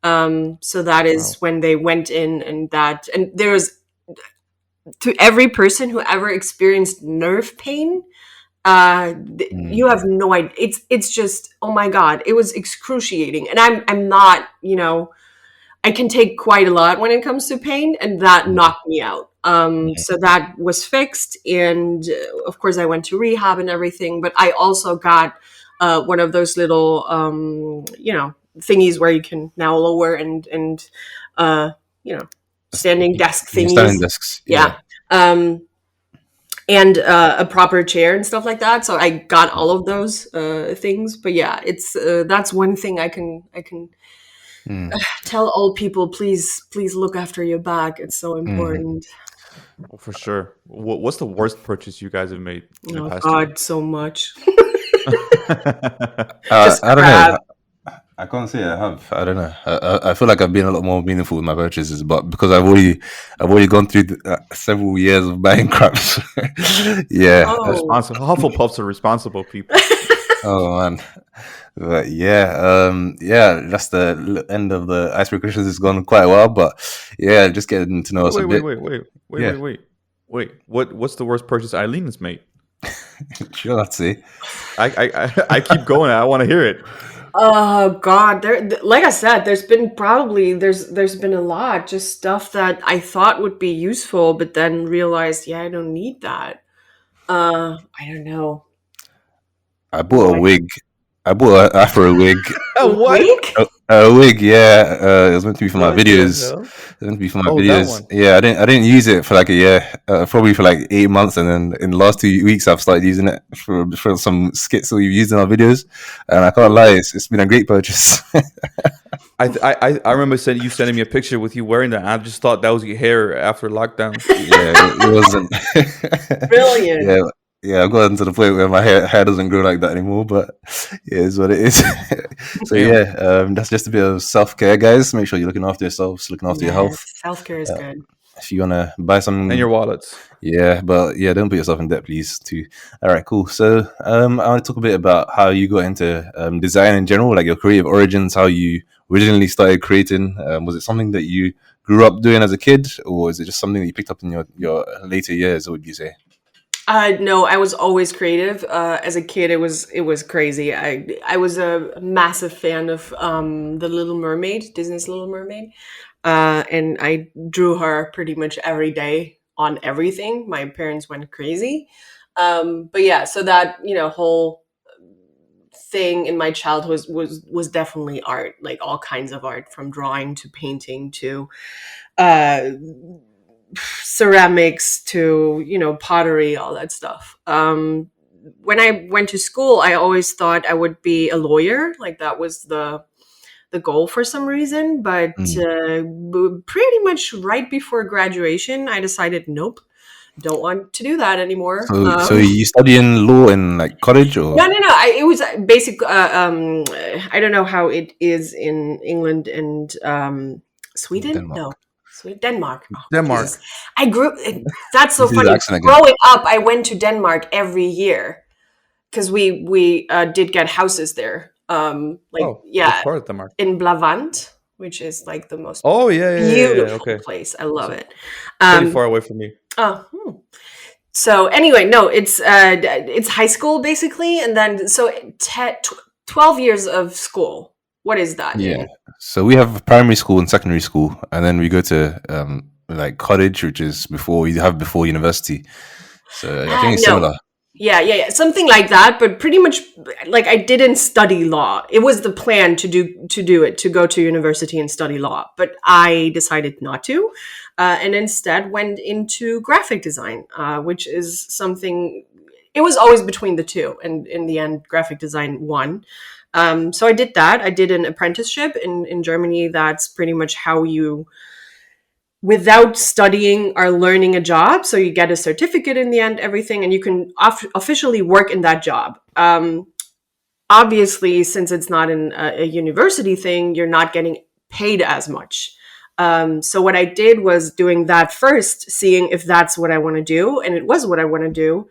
So that is when they went in, and there's, to every person who ever experienced nerve pain, you have no idea. It's just, oh my God, it was excruciating. And I'm not, I can take quite a lot when it comes to pain, and that knocked me out. So that was fixed. And of course I went to rehab and everything, but I also got, one of those little, thingies where you can now lower and standing desk thingies. Standing desks. Yeah. And a proper chair and stuff like that. So I got all of those things. But yeah, it's that's one thing I can tell old people, please look after your back. It's so important. Oh, for sure. What's the worst purchase you guys have made in the past God, so much. I don't know. I can't say I have. I don't know. I feel like I've been a lot more meaningful with my purchases, but because I've already gone through several years of buying craps. Yeah. Responsible. Hufflepuffs are responsible people. Oh man. But yeah, that's the end of the icebreaker questions. It's gone quite a while, but yeah, just getting to know us a bit. Wait. What's the worst purchase Eileen has made? Sure, let's see. I keep going. I want to hear it. Oh God, like I said, there's been a lot, just stuff that I thought would be useful, but then realized, I don't need that. I don't know. I bought a wig. I bought an Afro wig. A wig? A wig, yeah. It was meant to be for my videos. It was meant to be for my videos. Yeah, I didn't use it for like a year, probably for like 8 months, and then in the last 2 weeks I've started using it for some skits that we've used in our videos, and I can't lie, it's been a great purchase. I remember you sending me a picture with you wearing that. I just thought that was your hair after lockdown. Yeah, it wasn't. Brilliant. Yeah, I've gotten to the point where my hair doesn't grow like that anymore, but it is what it is. So that's just a bit of self-care, guys. Make sure you're looking after yourselves, looking after your health. Self-care is good. If you want to buy something... And your wallets. Yeah, but don't put yourself in debt, please, too. All right, cool. So I want to talk a bit about how you got into design in general, like your creative origins, how you originally started creating. Was it something that you grew up doing as a kid, or is it just something that you picked up in your later years, what would you say? No, I was always creative. As a kid, it was crazy. I was a massive fan of The Little Mermaid, Disney's Little Mermaid, and I drew her pretty much every day on everything. My parents went crazy, but yeah. So that whole thing in my childhood was definitely art, like all kinds of art, from drawing to painting to ceramics to pottery, all that stuff. When I went to school, I always thought I would be a lawyer, like that was the goal for some reason, but pretty much right before graduation I decided nope, don't want to do that anymore. So you studying law in like college or no, it was basic. I don't know how it is in England and Sweden. Denmark. No, Denmark. Oh, Denmark. Jesus. I grew. That's so funny. Growing up, I went to Denmark every year because we did get houses there. What part of Denmark? In Blavant, which is like the most beautiful place. I love it. Pretty far away from me. So anyway, no, it's high school basically, and then 12 years of school. What is that? Yeah. So we have primary school and secondary school, and then we go to like college, which is before university. So I think it's similar. Yeah, something like that. But pretty much, like, I didn't study law. It was the plan to go to university and study law, but I decided not to, and instead went into graphic design, which is something. It was always between the two, and in the end, graphic design won. So I did that. I did an apprenticeship in Germany. That's pretty much how you, without studying, are learning a job. So you get a certificate in the end, everything, and you can officially work in that job. Obviously, since it's not a university thing, you're not getting paid as much. So what I did was doing that first, seeing if that's what I want to do, and it was what I wanted to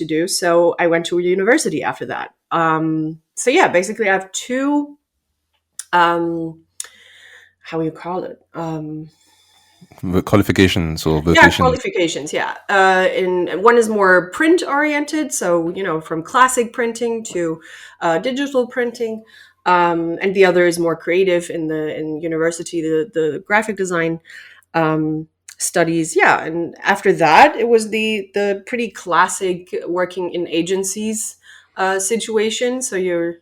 do. So I went to a university after that. So yeah, basically, I have two. How you call it? Qualifications or Yeah, vocations? qualifications. Yeah, in one is more print oriented, so from classic printing to digital printing, and the other is more creative in university, the graphic design studies. Yeah, and after that, it was the pretty classic working in agencies situation. So you're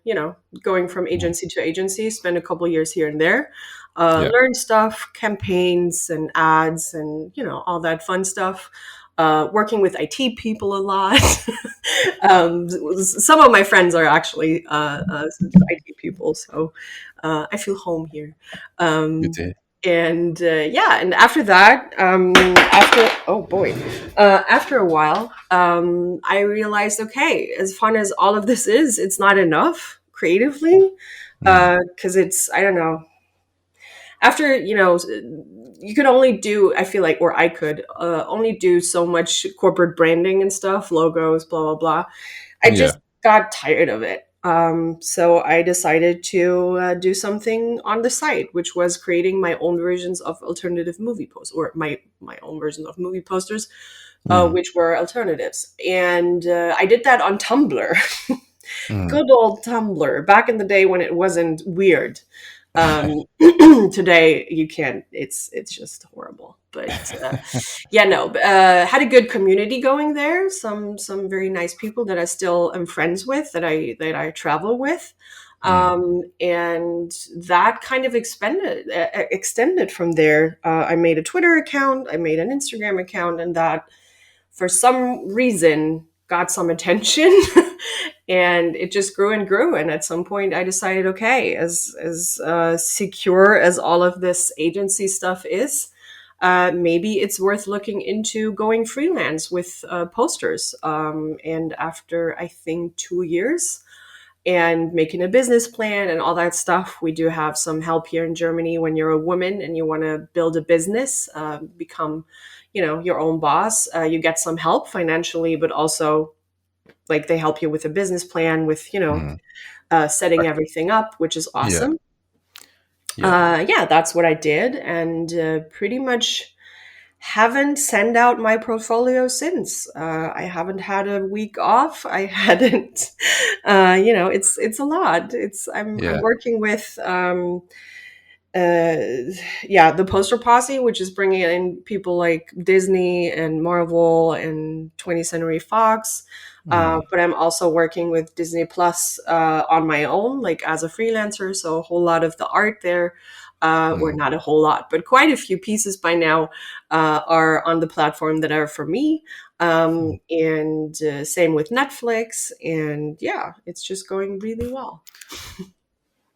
going from agency to agency, spend a couple years here and there. Learn stuff, campaigns and ads and, all that fun stuff. Working with IT people a lot. Some of my friends are actually IT people, so I feel home here. Good to hear. And and after that, after a while, I realized, okay, as fun as all of this is, it's not enough creatively, because it's, I don't know. After, you could only do, I feel like, or I could only do so much corporate branding and stuff, logos, blah, blah, blah. I just got tired of it. So I decided to do something on the site, which was creating my own versions of alternative movie posters, or my own versions of movie posters, which were alternatives. And I did that on Tumblr. Good old Tumblr, back in the day when it wasn't weird. Today you can't, it's just horrible, but had a good community going there, some very nice people that I still am friends with, that I travel with, and that kind of extended from there. I made a Twitter account, I made an Instagram account, and that for some reason got some attention. And it just grew and grew. And at some point I decided, okay, as secure as all of this agency stuff is, maybe it's worth looking into going freelance with posters. And after, I think, 2 years and making a business plan and all that stuff, we do have some help here in Germany when you're a woman and you want to build a business, become, your own boss. You get some help financially, but also, like, they help you with a business plan, with, setting everything up, which is awesome. That's what I did. And pretty much haven't sent out my portfolio since. I haven't had a week off. I hadn't, it's a lot. I'm working with, the Poster Posse, which is bringing in people like Disney and Marvel and 20th Century Fox. But I'm also working with Disney Plus on my own, like as a freelancer. So a whole lot of the art there, or not a whole lot, but quite a few pieces by now are on the platform that are for me. And same with Netflix. And it's just going really well.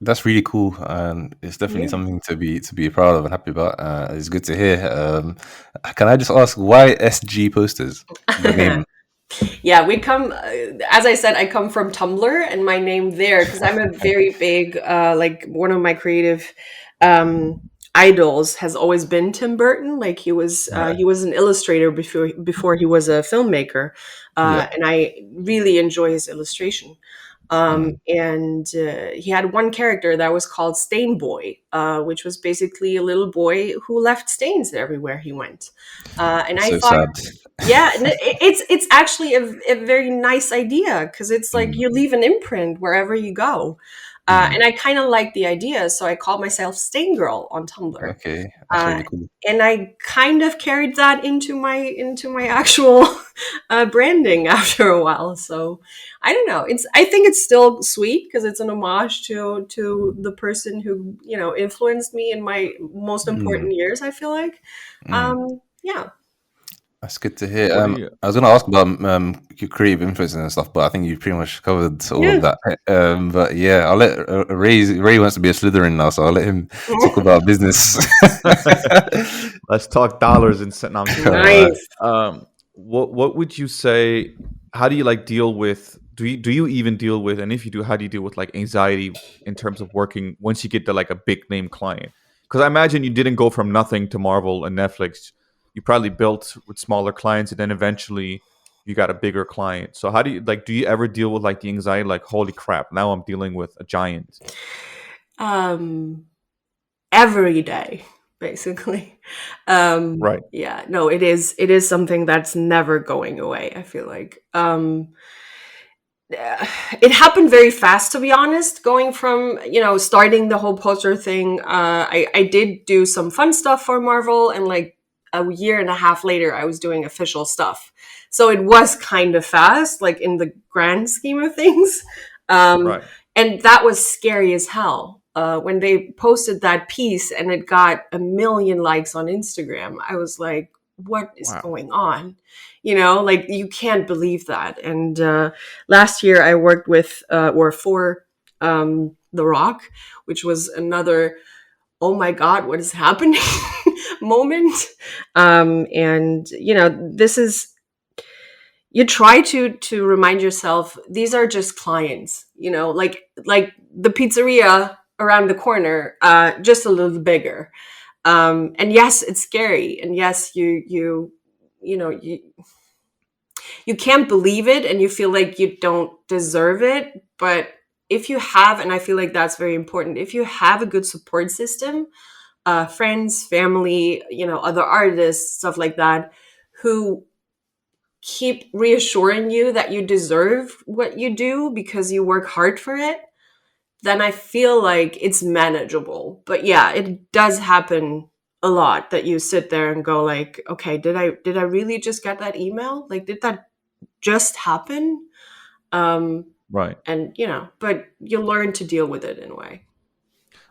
That's really cool, and it's definitely something to be proud of and happy about. It's good to hear. Can I just ask, why SG Posters? The name. Yeah, we come, as I said, I come from Tumblr, and my name there, because I'm a very big, like, one of my creative idols has always been Tim Burton. Like, he was an illustrator before he was a filmmaker, and I really enjoy his illustration. And he had one character that was called Stain Boy, which was basically a little boy who left stains everywhere he went. And I thought, sad. And it's actually a very nice idea, because it's like you leave an imprint wherever you go. And I kind of like the idea, so I called myself Stain Girl on Tumblr. Okay, that's really cool. And I kind of carried that into my actual branding after a while. So I don't know. I think it's still sweet because it's an homage to the person who influenced me in my most important years. I feel like, yeah. That's good to hear. What do you- I was going to ask about your creative influences and stuff, but I think you pretty much covered all of that. But yeah, I'll let Ray wants to be a Slytherin now, so I'll let him talk about business. Let's talk dollars and set. No, I'm kidding. Nice. What would you say? How do you like deal with? Do you even deal with? And if you do, how do you deal with like anxiety in terms of working once you get to like a big name client? Because I imagine you didn't go from nothing to Marvel and Netflix. You probably built with smaller clients, and then eventually you got a bigger client. So how do you like? Do you ever deal with like the anxiety? Like, holy crap! Now I'm dealing with a giant. Every day, basically. Right. Yeah. No, it is something that's never going away. I feel like. It happened very fast, to be honest, going from, starting the whole poster thing. I did do some fun stuff for Marvel, and like a year and a half later, I was doing official stuff. So it was kind of fast, like in the grand scheme of things. Right. And that was scary as hell. When they posted that piece and it got 1 million likes on Instagram, I was like, what is going on? Like you can't believe that. And last year I worked with for The Rock, which was another, oh my God, what is happening moment. And this is, you try to remind yourself, these are just clients, like the pizzeria around the corner, just a little bigger. And yes, it's scary. And yes, you can't believe it and you feel like you don't deserve it. But if you have, and I feel like that's very important, if you have a good support system, friends, family, other artists, stuff like that, who keep reassuring you that you deserve what you do because you work hard for it, then I feel like it's manageable. But yeah, it does happen a lot that you sit there and go like, okay, did I really just get that email? Like, did that just happen? Right. And but you learn to deal with it in a way.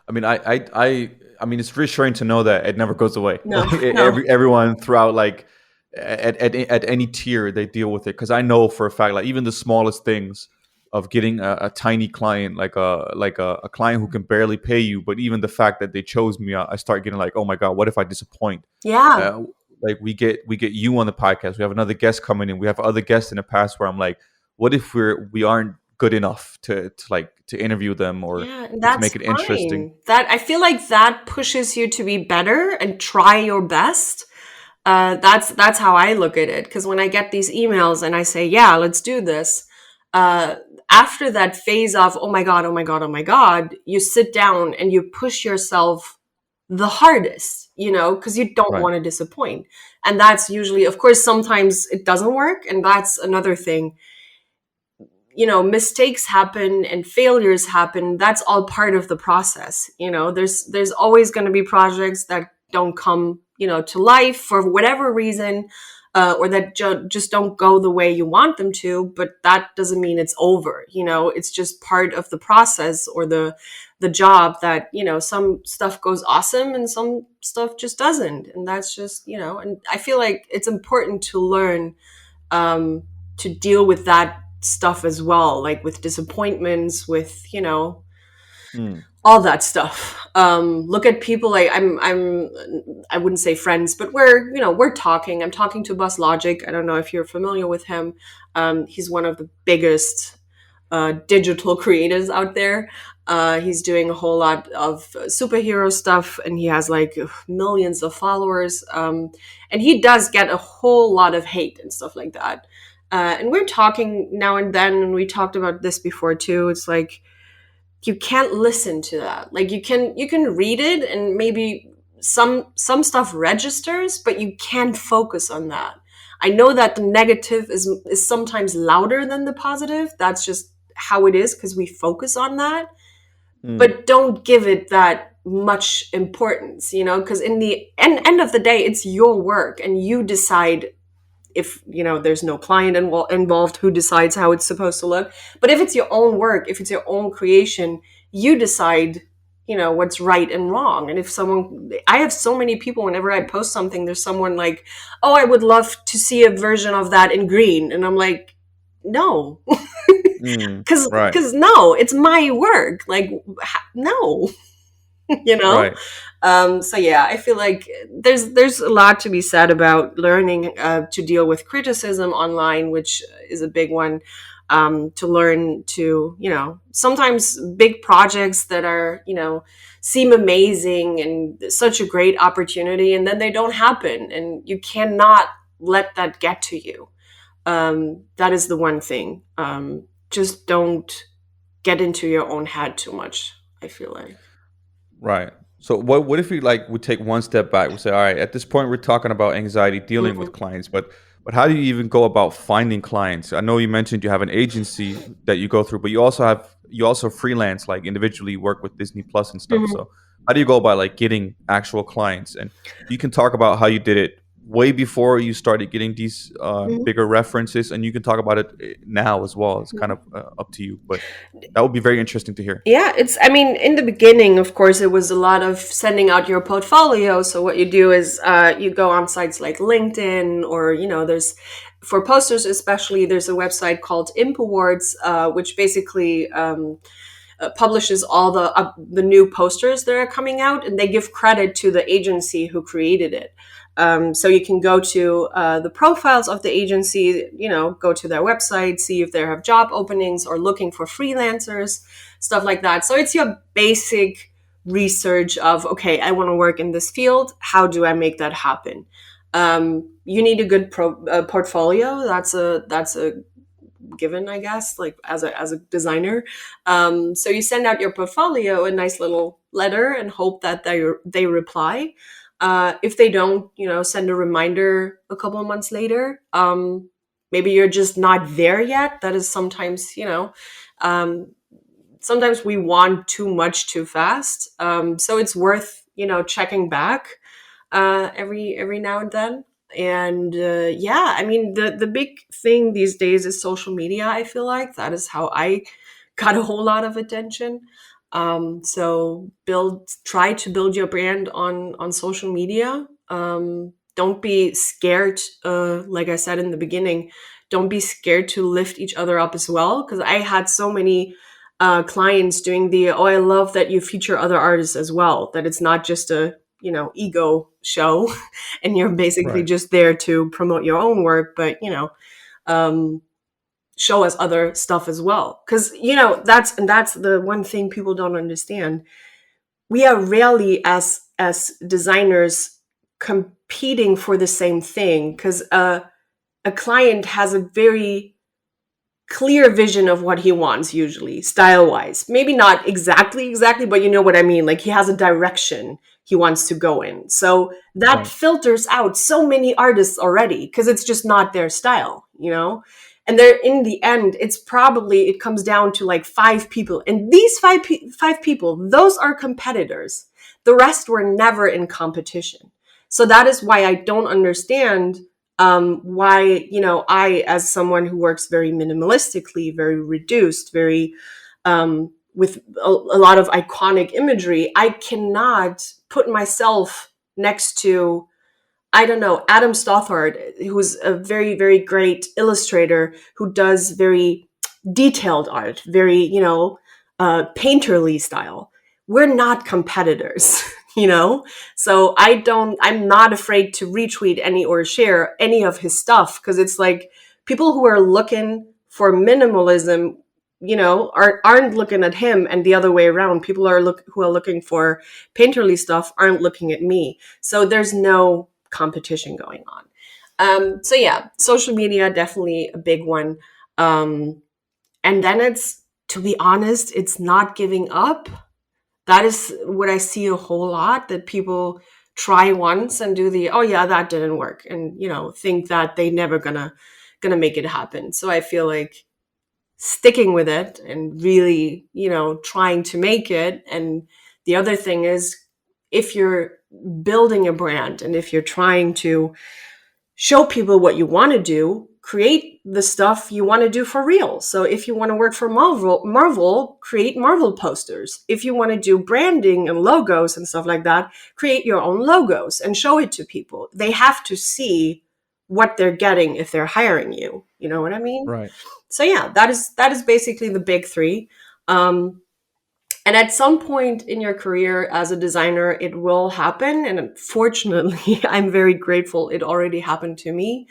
I mean, I mean, it's reassuring to know that it never goes away. No, Everyone throughout, like at any tier, they deal with it. Because I know for a fact, like even the smallest things of getting a tiny client, like a client who can barely pay you, but even the fact that they chose me, I start getting like, oh my God, what if I disappoint? Yeah. Like we get you on the podcast. We have another guest coming in. We have other guests in the past where I'm like, what if we aren't good enough to interview them or to make it interesting? That I feel like that pushes you to be better and try your best. That's how I look at it. Because when I get these emails and I say, yeah, let's do this, after that phase of oh my God, you sit down and you push yourself the hardest, because you don't want to disappoint. And that's usually, of course, sometimes it doesn't work, and that's another thing. Mistakes happen and failures happen. That's all part of the process. There's always going to be projects that don't come, to life for whatever reason, or that just don't go the way you want them to. But that doesn't mean it's over. It's just part of the process or the job that, some stuff goes awesome and some stuff just doesn't. And that's just, and I feel like it's important to learn to deal with that stuff as well, like with disappointments, with all that stuff. Look at people like I wouldn't say friends, but we're talking. I'm talking to Buzz Logic. I don't know if you're familiar with him. He's one of the biggest digital creators out there. He's doing a whole lot of superhero stuff, and he has like millions of followers. And he does get a whole lot of hate and stuff like that. And we're talking now and then, and we talked about this before too. It's like, you can't listen to that. Like you can read it and maybe some stuff registers, but you can't focus on that. I know that the negative is sometimes louder than the positive. That's just how it is because we focus on that. but don't give it that much importance, because in the end of the day, it's your work and you decide. If there's no client involved, who decides how it's supposed to look. But if it's your own work, if it's your own creation, you decide what's right and wrong. And if I have so many people, whenever I post something, there's someone like, oh, I would love to see a version of that in green, and I'm like, no. Because Right. no, it's my work, like, no. Right. So yeah, I feel like there's a lot to be said about learning to deal with criticism online, which is a big one. To learn to, sometimes big projects that are, seem amazing and such a great opportunity, and then they don't happen, and you cannot let that get to you. That is the one thing. Just don't get into your own head too much, I feel like. Right. So what if we would take one step back? We say, all right, at this point we're talking about anxiety dealing with clients, but how do you even go about finding clients? I know you mentioned you have an agency that you go through, but you also freelance, like individually work with Disney Plus and stuff. So how do you go about getting actual clients? And you can talk about how you did it way before you started getting these bigger references, and you can talk about it now as well. It's kind of up to you, but that would be very interesting to hear. Yeah, in the beginning, of course, it was a lot of sending out your portfolio. So what you do is you go on sites like LinkedIn, or, there's, for posters especially, there's a website called Imp Awards, which basically publishes all the new posters that are coming out, and they give credit to the agency who created it. So you can go to the profiles of the agency, go to their website, see if they have job openings or looking for freelancers, stuff like that. So it's your basic research of, okay, I want to work in this field. How do I make that happen? You need a good portfolio. That's a given, I guess, like as a designer. So you send out your portfolio, a nice little letter, and hope that they reply. If they don't, send a reminder a couple of months later. Maybe you're just not there yet. That is sometimes, sometimes we want too much too fast. So it's worth, checking back every now and then. And the big thing these days is social media. I feel like that is how I got a whole lot of attention. So try to build your brand on social media. Don't be scared. Like I said in the beginning, don't be scared to lift each other up as well. Cause I had so many, clients doing I love that you feature other artists as well, that it's not just a, ego show and you're basically just there to promote your own work, but, show us other stuff as well. Because, that's the one thing people don't understand. We are rarely as designers competing for the same thing, because a client has a very clear vision of what he wants, usually style wise. Maybe not exactly, but you know what I mean? Like, he has a direction he wants to go in. So that filters out so many artists already, because it's just not their style, And they're, in the end, it comes down to like 5 people. And these five people, those are competitors. The rest were never in competition. So that is why I don't understand why, I, as someone who works very minimalistically, very reduced, very with a lot of iconic imagery, I cannot put myself next to, I don't know, Adam Stothard, who's a very, very great illustrator who does very detailed art, very, painterly style. We're not competitors, So I'm not afraid to retweet or share any of his stuff, because it's like people who are looking for minimalism, aren't looking at him, and the other way around. People who are looking for painterly stuff aren't looking at me. So there's no competition going on. So yeah, social media, definitely a big one. And then it's, to be honest, it's not giving up. That is what I see a whole lot, that people try once and do that didn't work, and think that they never gonna make it happen. So I feel like sticking with it and really, trying to make it. And the other thing is, if you're building a brand and if you're trying to show people what you want to do, create the stuff you want to do for real. So if you want to work for Marvel, create Marvel posters. If you want to do branding and logos and stuff like that, create your own logos and show it to people. They have to see what they're getting if they're hiring you. You know what I mean? Right. So yeah, that is basically the big three. And at some point in your career as a designer, it will happen. And unfortunately, I'm very grateful it already happened to me.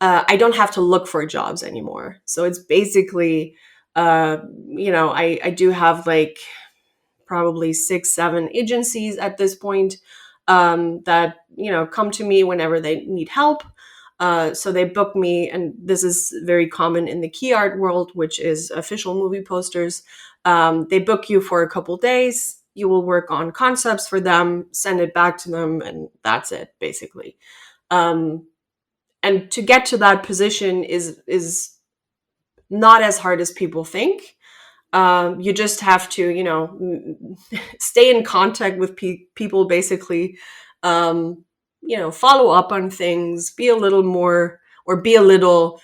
I don't have to look for jobs anymore. So it's basically, I do have like probably 6-7 agencies at this point that, come to me whenever they need help. So they book me, and this is very common in the key art world, which is official movie posters. They book you for a couple days. You will work on concepts for them, send it back to them, and that's it, basically. And to get to that position is not as hard as people think. You just have to, stay in contact with people, basically. Follow up on things, be a little more, or be a little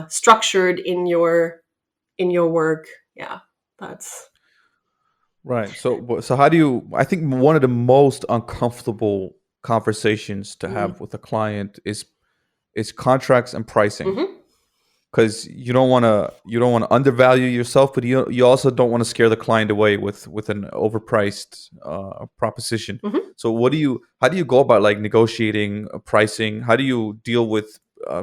structured in your work. Yeah, that's Right. So how do you, I think one of the most uncomfortable conversations to have with a client is contracts and pricing. Because you don't want to undervalue yourself, but you also don't want to scare the client away with an overpriced proposition. So how do you go about like negotiating pricing? How do you deal with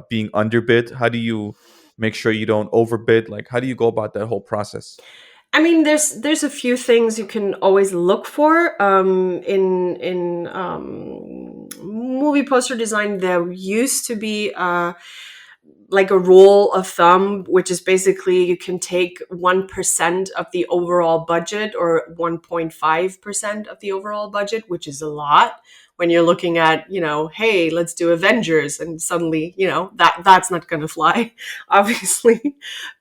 being underbid? How do you make sure you don't overbid? Like, how do you go about that whole process? I mean, there's a few things you can always look for in movie poster design. There used to be like a rule of thumb, which is basically you can take 1% of the overall budget or 1.5% of the overall budget, which is a lot when you're looking at, hey, let's do Avengers, and suddenly, that's not going to fly, obviously.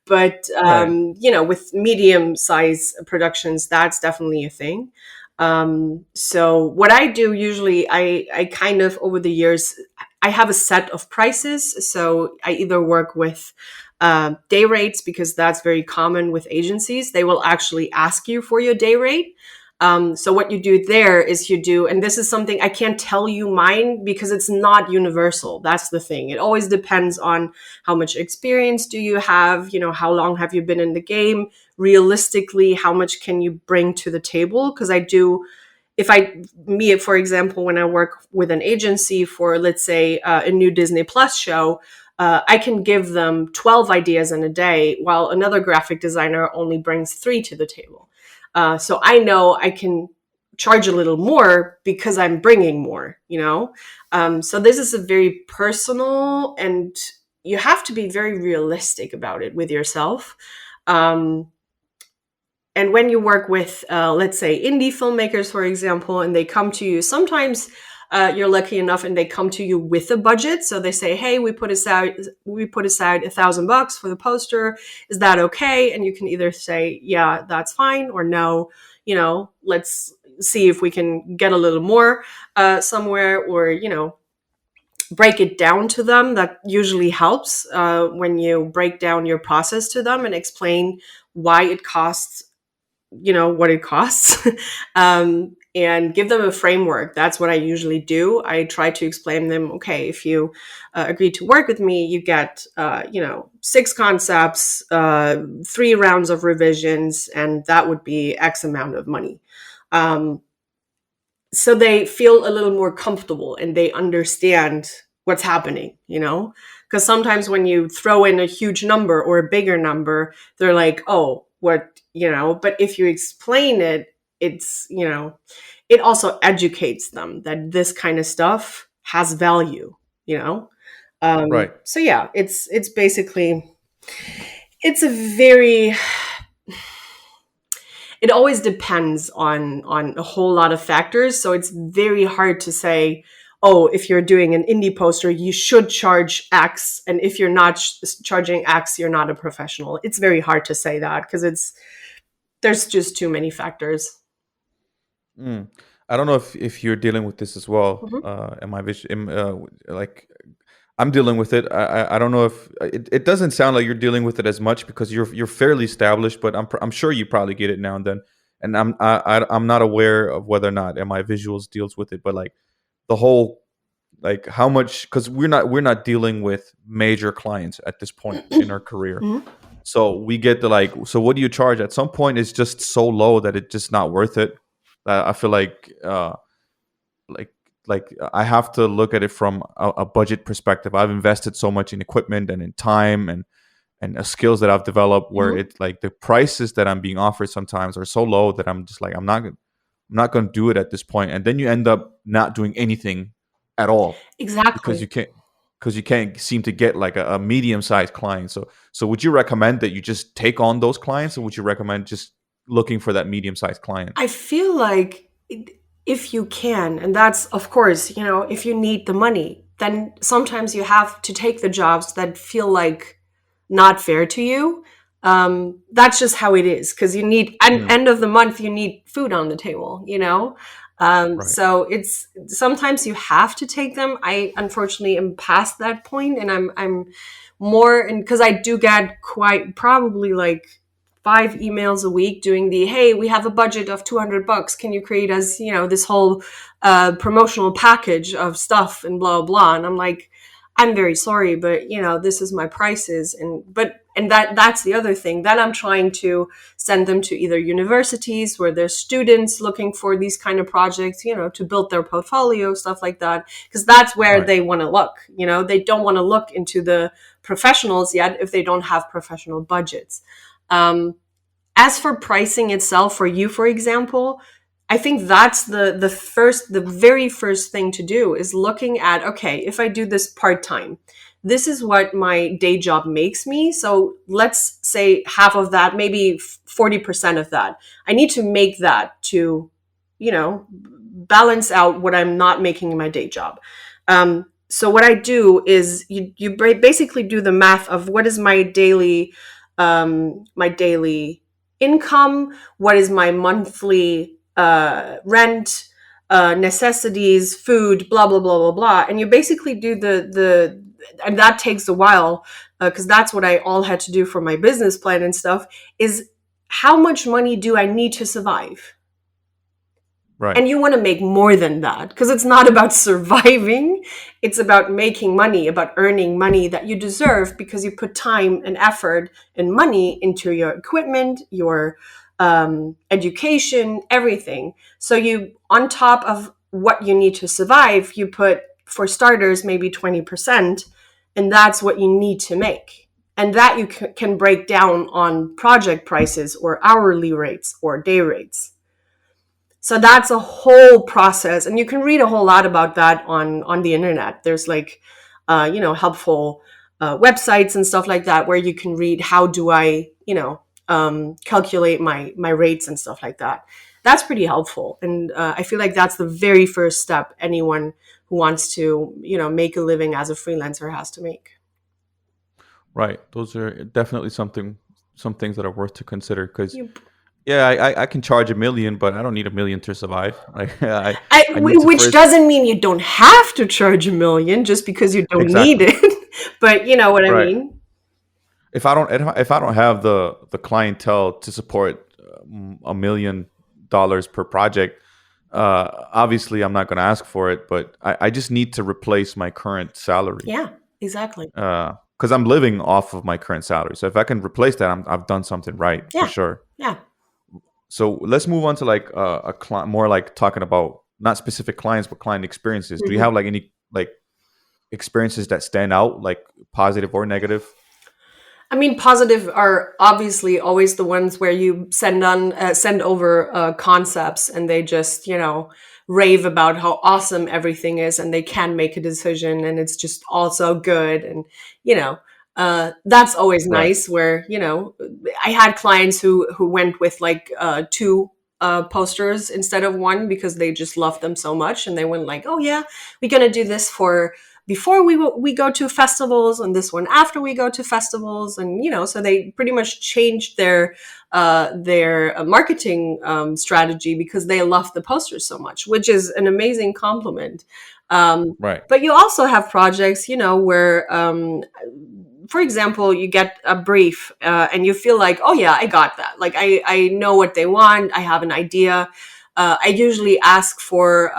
But, with medium size productions, that's definitely a thing. So what I do usually, I kind of, over the years, I have a set of prices. So I either work with day rates, because that's very common with agencies. They will actually ask you for your day rate. So what you do there is and this is something I can't tell you mine because it's not universal. That's the thing. It always depends on how much experience do you have, how long have you been in the game? Realistically, how much can you bring to the table? Because for example, when I work with an agency for, let's say, a new Disney Plus show, I can give them 12 ideas in a day, while another graphic designer only brings 3 to the table. So I know I can charge a little more because I'm bringing more, So this is a very personal, and you have to be very realistic about it with yourself. And when you work with, let's say, indie filmmakers, for example, and they come to you, sometimes you're lucky enough and they come to you with a budget. So they say, hey, we put aside $1,000 for the poster. Is that okay? And you can either say, yeah, that's fine, or no, let's see if we can get a little more somewhere, or, break it down to them. That usually helps when you break down your process to them and explain why it costs, what it costs, and give them a framework. That's what I usually do. I try to explain to them, okay, if you agree to work with me, you get, 6 concepts, 3 rounds of revisions, and that would be X amount of money. So they feel a little more comfortable and they understand what's happening, because sometimes when you throw in a huge number or a bigger number, they're like, oh, what, but if you explain it, it's, it also educates them that this kind of stuff has value, Right. So yeah, it's basically, it's a very, it always depends on a whole lot of factors. So it's very hard to say, oh, if you're doing an indie poster, you should charge X. And if you're not charging X, you're not a professional. It's very hard to say that because there's just too many factors. I don't know if you're dealing with this as well. Like I'm dealing with it. I don't know if it doesn't sound like you're dealing with it as much because you're fairly established, but I'm sure you probably get it now and then. And I'm not aware of whether or not MI Visuals deals with it, but like the whole like how much, because we're not dealing with major clients at this point in our career. So we get the like, so what do you charge? At some point it's just so low that it's just not worth it. I feel like I have to look at it from a budget perspective. I've invested so much in equipment and in time and skills that I've developed where it's like the prices that I'm being offered sometimes are so low that I'm just like, I'm not going to do it at this point. And then you end up not doing anything at all. Exactly. Because you can't seem to get like a medium-sized client. So would you recommend that you just take on those clients, or would you recommend just looking for that medium-sized client? I feel like if you can, and that's, of course, if you need the money, then sometimes you have to take the jobs that feel like not fair to you. That's just how it is, because you need, end of the month, you need food on the table, Right. So it's sometimes you have to take them. I unfortunately am past that point, and I'm more, and because I do get quite probably like 5 emails a week doing hey, we have a budget of $200. Can you create us, this whole promotional package of stuff and blah, blah. And I'm like, I'm very sorry, but this is my prices. And that's the other thing. Then I'm trying to send them to either universities where there's students looking for these kind of projects, to build their portfolio, stuff like that. Because that's where Right. they want to look. They don't want to look into the professionals yet if they don't have professional budgets. As for pricing itself for you, for example, I think that's the very first thing to do is looking at, okay, if I do this part-time, this is what my day job makes me. So let's say half of that, maybe 40% of that. I need to make that to, balance out what I'm not making in my day job. So what I do is you basically do the math of what is my daily income, what is my monthly rent, necessities, food, blah, blah, blah, blah, blah. And you basically do and that takes a while, because that's what I all had to do for my business plan and stuff, is how much money do I need to survive? Right. And you want to make more than that, because it's not about surviving. It's about making money, about earning money that you deserve because you put time and effort and money into your equipment, your education, everything. So you, on top of what you need to survive, you put, for starters, maybe 20%, and that's what you need to make. And that you can break down on project prices or hourly rates or day rates. So that's a whole process, and you can read a whole lot about that on the internet. There's like, helpful websites and stuff like that where you can read how do I, calculate my rates and stuff like that. That's pretty helpful, and I feel like that's the very first step anyone who wants to, make a living as a freelancer has to make. Right. Those are definitely some things that are worth to consider because. Yeah, I can charge $1 million, but I don't need $1 million to survive. Which doesn't mean you don't have to charge $1 million just because you don't need it. But you know what I mean. If I don't have the clientele to support $1 million per project, obviously I'm not going to ask for it. But I just need to replace my current salary. Yeah, exactly. Because I'm living off of my current salary. So if I can replace that, I've done something right for sure. Yeah. So let's move on to like more like talking about not specific clients, but client experiences. Do you have like any like experiences that stand out, like positive or negative? I mean, positive are obviously always the ones where you send over concepts and they just, rave about how awesome everything is and they can make a decision and it's just all so good. And, that's always nice where, I had clients who went with like 2 posters instead of one because they just loved them so much, and they went like, oh yeah, we're gonna do this for before we go to festivals, and this one after we go to festivals, and so they pretty much changed their marketing strategy because they love the posters so much, which is an amazing compliment. Right. But you also have projects, where, for example, you get a brief and you feel like, oh yeah, I got that. Like I know what they want. I have an idea. I usually ask for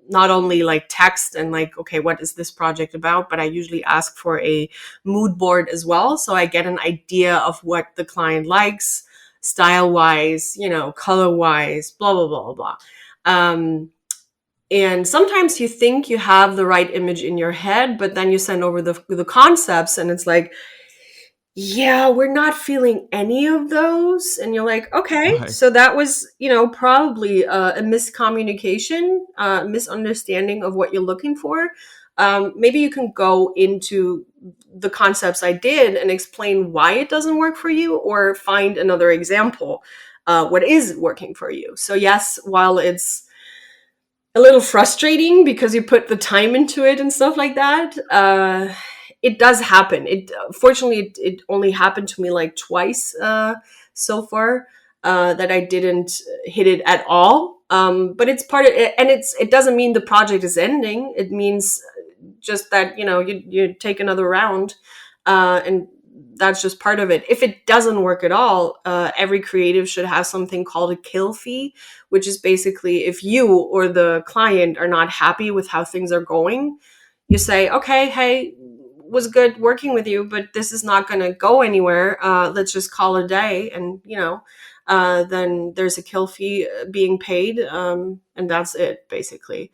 not only like text and like, okay, what is this project about? But I usually ask for a mood board as well. So I get an idea of what the client likes, style wise, color wise, blah, blah, blah, blah. And sometimes you think you have the right image in your head, but then you send over the concepts and it's like, yeah, we're not feeling any of those. And you're like, okay, Right. so that was, probably a miscommunication, misunderstanding of what you're looking for. Maybe you can go into the concepts I did and explain why it doesn't work for you, or find another example, what is working for you. So yes, while it's a little frustrating because you put the time into it and stuff like that, it does happen. Fortunately, it only happened to me like twice so far, that I didn't hit it at all. But it's part of it, and it doesn't mean the project is ending. It means just that you take another round, and that's just part of it. If it doesn't work at all, every creative should have something called a kill fee, which is basically if you or the client are not happy with how things are going, you say, okay, hey, was good working with you, but this is not going to go anywhere. Let's just call it a day. And, then there's a kill fee being paid. And that's it, basically.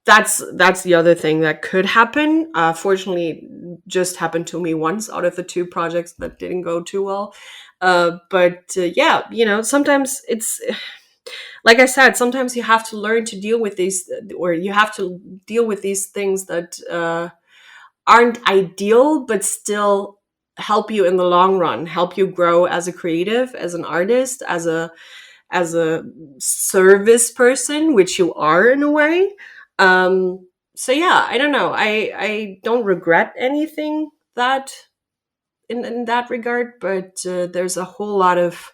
That's the other thing that could happen. Fortunately, it just happened to me once out of the 2 projects that didn't go too well. But yeah, sometimes it's, like I said, sometimes you have to learn to deal with these, or you have to deal with these things that aren't ideal, but still help you in the long run, help you grow as a creative, as an artist, as a service person, which you are in a way. So yeah, I don't know. I don't regret anything that in that regard, but there's a whole lot of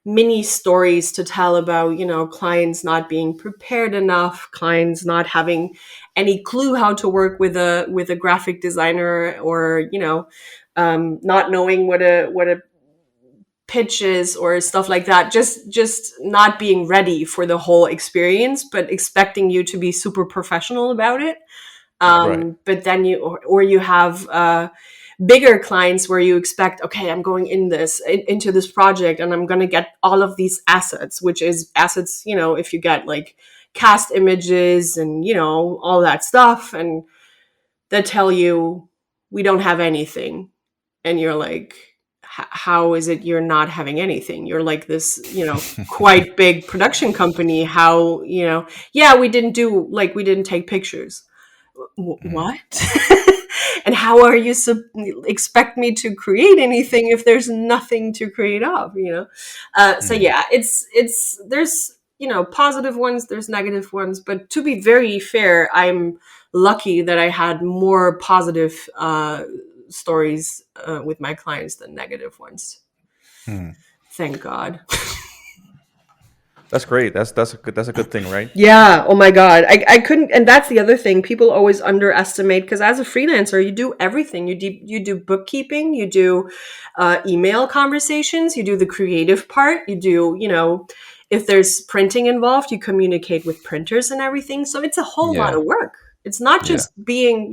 mini stories to tell about, clients not being prepared enough, clients not having any clue how to work with a graphic designer, or, not knowing what a pitch is or stuff like that. Just not being ready for the whole experience, but expecting you to be super professional about it. Right. But then you have, bigger clients where you expect, okay, I'm going into this project and I'm going to get all of these assets, which is assets, if you get like cast images and, all that stuff, and they tell you we don't have anything. And you're like, how is it you're not having anything? You're like this, quite big production company. How, yeah, we didn't take pictures. What? And how are you expect me to create anything if there's nothing to create of, So yeah, it's there's, positive ones, there's negative ones, but to be very fair, I'm lucky that I had more positive stories with my clients than negative ones. Thank God. That's great. That's a good thing, right? Yeah. Oh my God. I couldn't. And that's the other thing. People always underestimate, because as a freelancer, you do everything. You do bookkeeping, you do email conversations, you do the creative part, you do, if there's printing involved, you communicate with printers and everything. So it's a whole lot of work. It's not just being,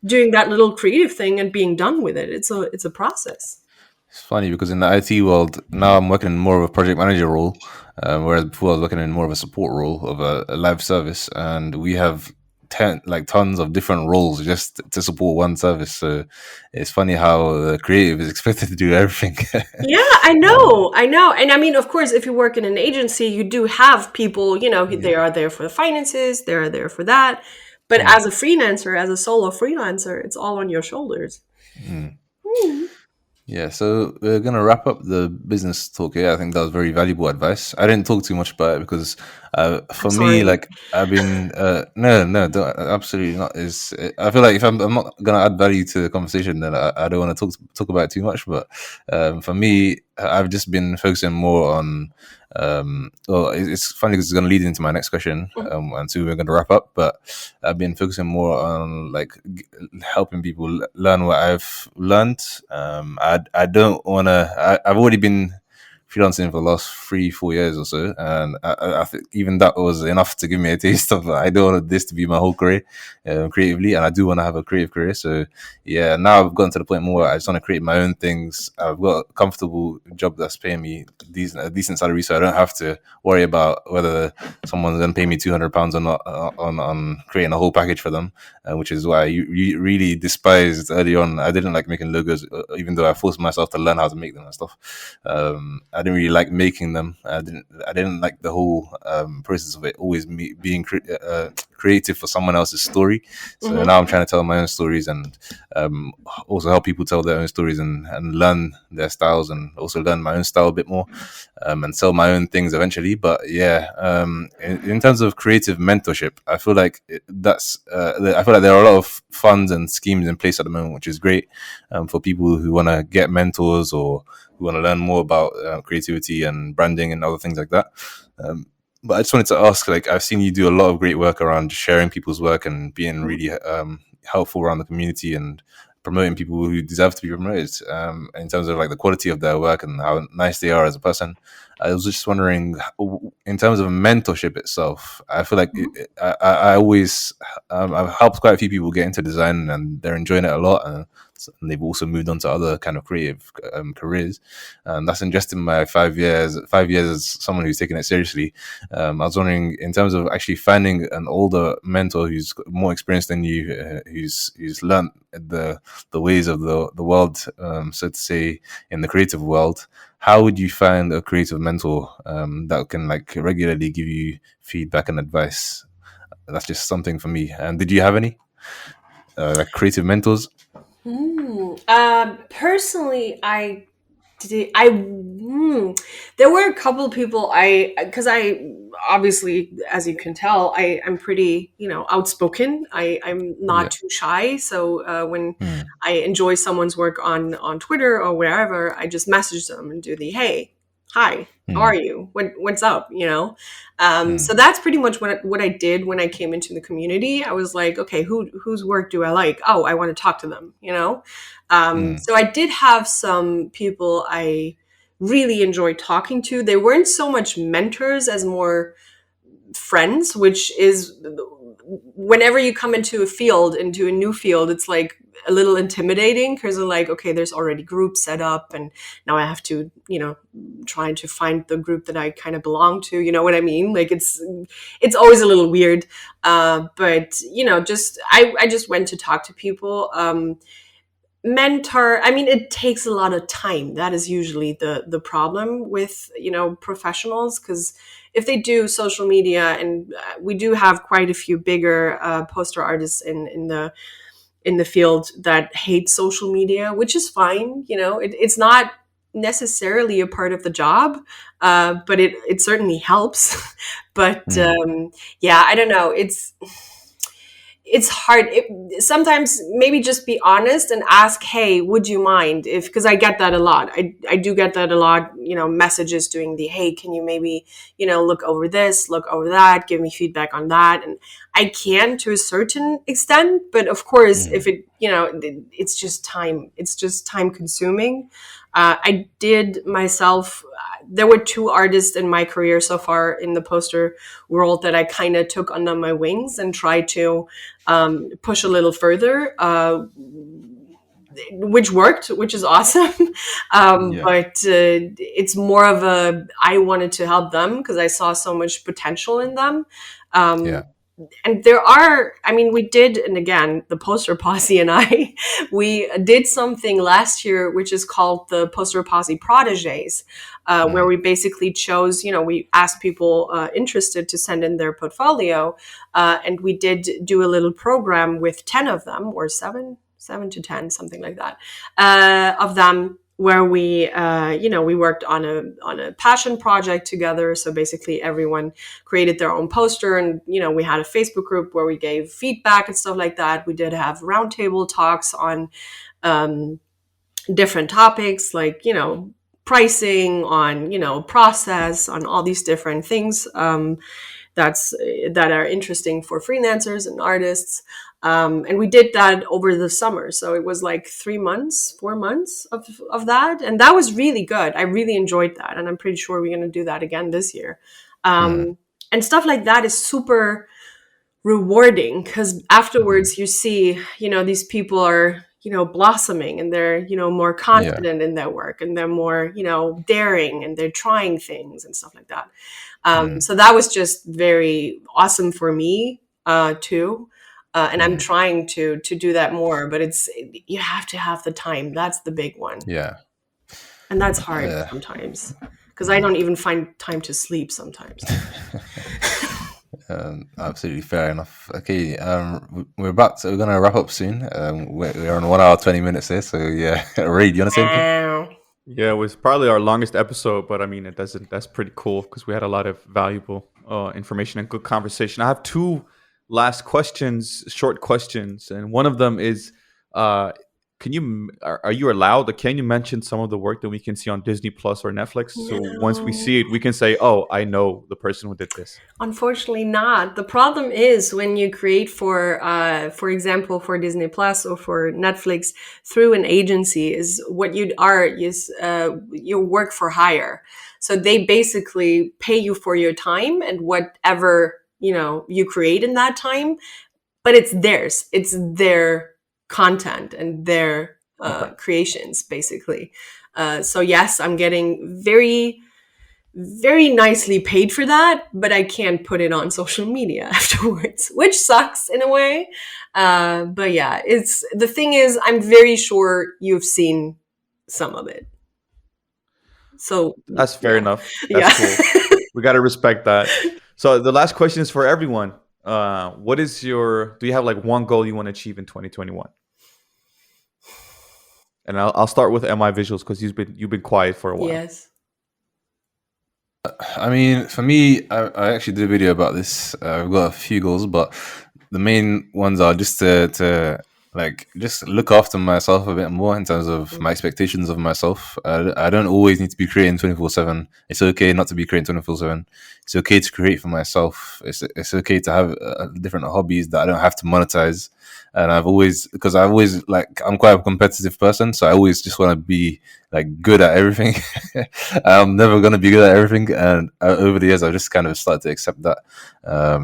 doing that little creative thing and being done with it. It's a process. It's funny because in the IT world, now I'm working in more of a project manager role, whereas before I was working in more of a support role of a live service, and we have tons of different roles just to support one service. So it's funny how the creative is expected to do everything. Yeah, I know. And I mean, of course, if you work in an agency, you do have people, they are there for the finances, they are there for that. But as a freelancer, as a solo freelancer, it's all on your shoulders. Yeah, so we're gonna wrap up the business talk here. I think that was very valuable advice. I didn't talk too much about it because, I'm for me, sorry. like I've been, no, don't, absolutely not. Is I feel like if I'm not gonna add value to the conversation, then I don't want to talk about it too much. But for me, I've just been focusing more on. Well, it's funny because it's gonna lead into my next question, Mhm. and so we're gonna wrap up. But I've been focusing more on like helping people learn what I've learned. I don't want to. I've already been freelancing for the last 3-4 years or so, and I think even that was enough to give me a taste of. I don't want this to be my whole career, creatively, and I do want to have a creative career. So yeah, now I've gotten to the point more where I just want to create my own things. I've got a comfortable job that's paying me a decent salary, so I don't have to worry about whether someone's going to pay me £200 or not on creating a whole package for them, which is why I really despised early on. I didn't like making logos, even though I forced myself to learn how to make them and stuff. I didn't really like making them. I didn't like the whole process of it always being creative for someone else's story. So Mhm. now I'm trying to tell my own stories and also help people tell their own stories and learn their styles and also learn my own style a bit more, and sell my own things eventually. But yeah, in terms of creative mentorship, I feel like I feel like there are a lot of funds and schemes in place at the moment, which is great for people who want to get mentors or who want to learn more about creativity and branding and other things like that. But I just wanted to ask, like, I've seen you do a lot of great work around sharing people's work and being really helpful around the community and promoting people who deserve to be promoted, in terms of like the quality of their work and how nice they are as a person. I was just wondering, in terms of mentorship itself, I feel like Mhm. I always I've helped quite a few people get into design and they're enjoying it a lot, and they've also moved on to other kind of creative careers, and that's in just in my 5 years. 5 years as someone who's taking it seriously. I was wondering, in terms of actually finding an older mentor who's more experienced than you, who's learned the ways of the world, so to say, in the creative world. How would you find a creative mentor that can like regularly give you feedback and advice? That's just something for me. And did you have any like creative mentors? Personally, there were a couple of people because I obviously, as you can tell, I'm pretty, outspoken. I'm Yeah. not too shy. So when Mm, I enjoy someone's work on Twitter or wherever, I just message them and do the hey, hi, how are mm, you? What's up? So mm, that's pretty much what I did when I came into the community. I was like, okay, whose work do I like? Oh, I want to talk to them. mm, So I did have some people I really enjoyed talking to. They weren't so much mentors as more friends, which is whenever you come into a new field, it's like a little intimidating because they're like, okay, there's already groups set up, and now I have to, trying to find the group that I kind of belong to. You know what I mean? Like it's always a little weird. But just I just went to talk to people. Mentor, I mean, it takes a lot of time. That is usually the problem with professionals, because if they do social media, and we do have quite a few bigger poster artists in the field that hate social media, which is fine. It's not necessarily a part of the job, but it certainly helps. But mm, yeah, I don't know. It's hard. Sometimes maybe just be honest and ask, hey, would you mind if, because I get that a lot. I do get that a lot, messages doing the, hey, can you maybe, look over this, look over that, give me feedback on that. And I can to a certain extent, but of course, if mm, it's just time consuming. I did myself, there were two artists in my career so far in the poster world that I kind of took under my wings and tried to push a little further, which worked, which is awesome. yeah. But it's more of I wanted to help them because I saw so much potential in them. Um, Yeah. and there are, I mean, we did, and again, the poster posse and I, we did something last year which is called the poster posse proteges, where Mm, we basically chose, we asked people interested to send in their portfolio, and we did do a little program with 10 of them, or seven to 10, something like that, of them. where we we worked on a passion project together. So basically everyone created their own poster, and we had a Facebook group where we gave feedback and stuff like that. We did have roundtable talks on different topics, like pricing, on process, on all these different things that are interesting for freelancers and artists. And we did that over the summer. So it was like 4 months of that. And that was really good. I really enjoyed that. And I'm pretty sure we're going to do that again this year. And stuff like that is super rewarding, because afterwards you see, these people are, blossoming, and they're, more confident in their work, and they're more, daring, and they're trying things and stuff like that. So that was just very awesome for me, too. And I'm trying to do that more, but you have to have the time. That's the big one. Yeah. And that's hard sometimes, because I don't even find time to sleep sometimes. Absolutely fair enough. Okay, we're gonna wrap up soon. We're on 1 hour 20 minutes here, so yeah. Ray, do you want to say anything? Yeah, it was probably our longest episode, but I mean, that's pretty cool because we had a lot of valuable information and good conversation. I have two last questions, short questions, and one of them is, are you allowed? Can you mention some of the work that we can see on Disney Plus or Netflix? So once we see it, we can say, "Oh, I know the person who did this." Unfortunately, not. The problem is when you create for example, for Disney Plus or for Netflix through an agency, is what you work for hire. So they basically pay you for your time and whatever you create in that time, but it's theirs. It's their content and their creations, basically. So yes, I'm getting very, very nicely paid for that, but I can't put it on social media afterwards, which sucks in a way. But yeah, the thing is, I'm very sure you've seen some of it. So that's fair enough. That's cool. We got to respect that. So the last question is for everyone. Do you have like one goal you want to achieve in 2021? And I'll start with MI Visuals because you've been quiet for a while. Yes. I mean, for me, I actually did a video about this. I've got a few goals, but the main ones are just to just look after myself a bit more in terms of my expectations of myself. I don't always need to be creating 24/7. It's okay not to be creating 24/7. It's okay to create for myself. It's okay to have different hobbies that I don't have to monetize. And I'm quite a competitive person, so I always just want to be like good at everything. I'm never going to be good at everything, and over the years, I've just kind of started to accept that.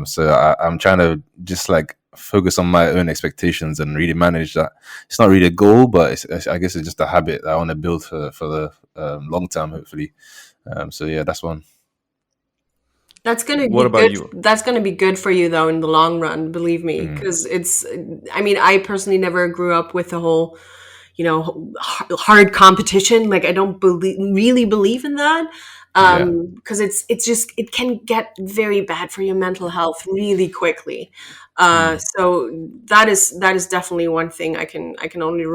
So I'm trying to just like focus on my own expectations and really manage that. It's not really a goal, but I guess it's just a habit that I want to build for the long term, hopefully. So yeah, that's one. That's gonna be What about good. you? That's gonna be good for you though in the long run, believe me, because I personally never grew up with the whole, hard competition. Like I don't really believe in that. Because it can get very bad for your mental health really quickly. So that is definitely one thing I can only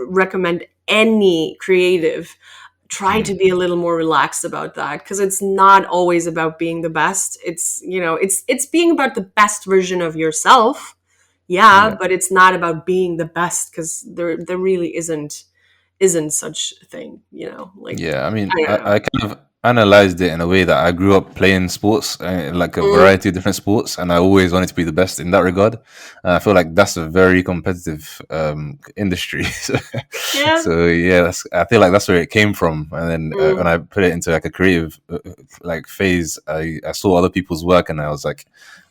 recommend any creative. Try to be a little more relaxed about that, because it's not always about being the best. It's it's being about the best version of yourself. Yeah. But it's not about being the best, because there really isn't such a thing, Yeah, I mean, I kind of analyzed it in a way that I grew up playing sports, like a variety of different sports, and I always wanted to be the best in that regard. I feel like that's a very competitive industry. So yeah, I feel like that's where it came from. And then when I put it into like a creative phase, I saw other people's work, and I was like,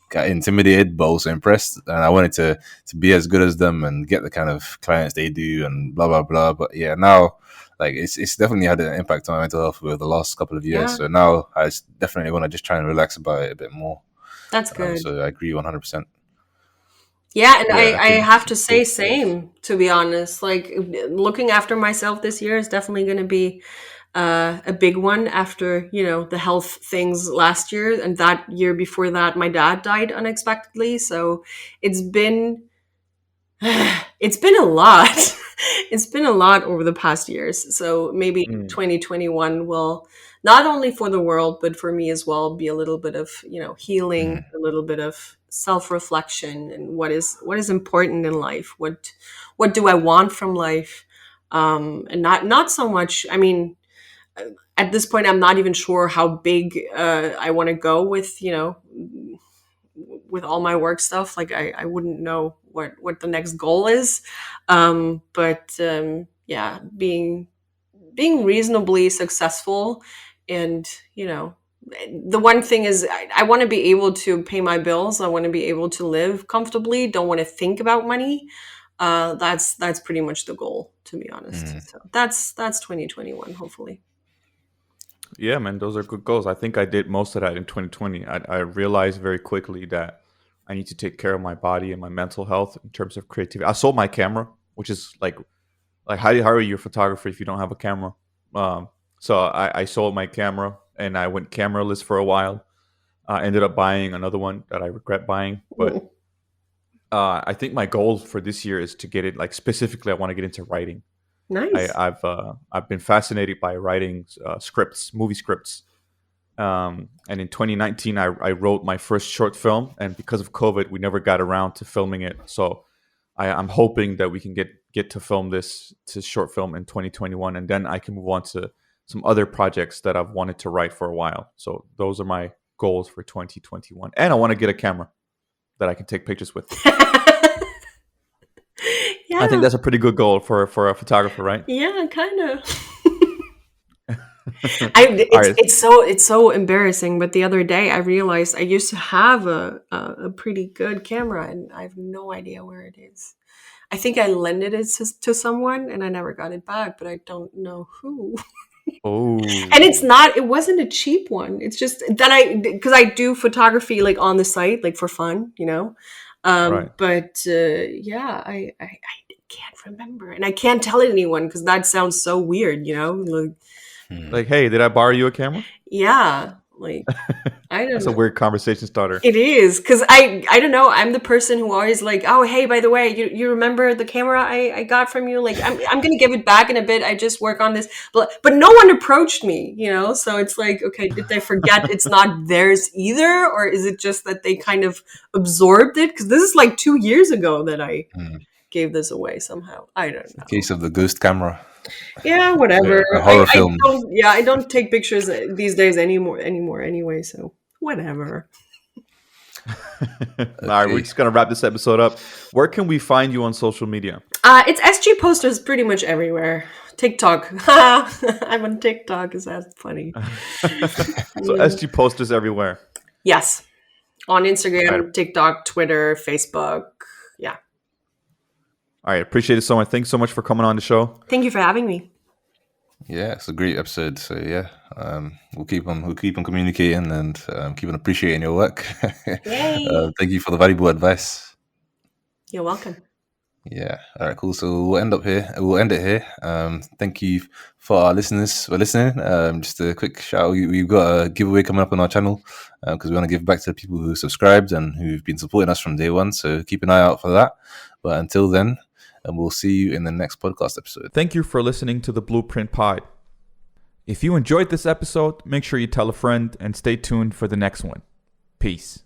got intimidated but also impressed, and I wanted to be as good as them and get the kind of clients they do and blah blah blah. But yeah, now like it's definitely had an impact on my mental health over the last couple of years. So now I definitely want to just try and relax about it a bit more. That's good. So I agree 100%. Yeah, and I have to say same, to be honest. Like looking after myself this year is definitely going to be a big one after, the health things last year. And that year before that, my dad died unexpectedly. So it's been It's been a lot. It's been a lot over the past years. So maybe 2021 will, not only for the world, but for me as well, be a little bit of, healing, a little bit of self-reflection, and what is important in life. What do I want from life? And not so much. I mean, at this point, I'm not even sure how big I want to go with, with all my work stuff. Like I wouldn't know what the next goal is. Yeah, being reasonably successful, and, the one thing is I want to be able to pay my bills. I want to be able to live comfortably. Don't want to think about money. That's pretty much the goal, to be honest. So that's 2021, hopefully. Yeah, man, those are good goals. I think I did most of that in 2020. I realized very quickly that I need to take care of my body and my mental health in terms of creativity. I sold my camera, which is like how are you a photographer if you don't have a camera? So I sold my camera, and I went cameraless for a while. I ended up buying another one that I regret buying. But I think my goal for this year is to get it, like, specifically, I want to get into writing. Nice. I've been fascinated by writing scripts, movie scripts. And in 2019, I wrote my first short film, and because of COVID, we never got around to filming it. So I'm hoping that we can get to film this short film in 2021, and then I can move on to some other projects that I've wanted to write for a while. So those are my goals for 2021. And I want to get a camera that I can take pictures with. Yeah. I think that's a pretty good goal for a photographer, right? Yeah, kind of. It's so embarrassing, but the other day I realized I used to have a pretty good camera, and I have no idea where it is. I think I lended it to someone, and I never got it back, but I don't know who. Oh. And it wasn't a cheap one. It's just that because I do photography, like, on the site, like, for fun, Right. But yeah, I can't remember, and I can't tell anyone because that sounds so weird, Like, hey, did I borrow you a camera? Yeah, like, I don't That's know. a weird conversation starter. It is, because I don't know. I'm the person who always, like, oh, hey, by the way, you remember the camera I got from you? Like, I'm gonna give it back in a bit. I just work on this, but no one approached me, So it's like, okay, did they forget it's not theirs either, or is it just that they kind of absorbed it? Because this is like 2 years ago that I gave this away somehow. I don't know. Case of the ghost camera. Yeah, whatever. A horror film. I don't take pictures these days anymore anyway, so whatever. All right, we're just going to wrap this episode up. Where can we find you on social media? It's SG Posters pretty much everywhere. TikTok. I'm on TikTok. Is that funny? So SG Posters everywhere. Yes. On Instagram, Right. TikTok, Twitter, Facebook. Yeah. All right, appreciate it so much. Thanks so much for coming on the show. Thank you for having me. Yeah, it's a great episode. So yeah, we'll keep on communicating and keep on appreciating your work. Yay. Thank you for the valuable advice. You're welcome. Yeah. All right. Cool. So we'll end it here. Thank you for our listeners for listening. Just a quick shout out. We've got a giveaway coming up on our channel because we want to give back to the people who subscribed and who've been supporting us from day one. So keep an eye out for that. But until then, we'll see you in the next podcast episode. Thank you for listening to the Bluprint Pod. If you enjoyed this episode, make sure you tell a friend and stay tuned for the next one. Peace.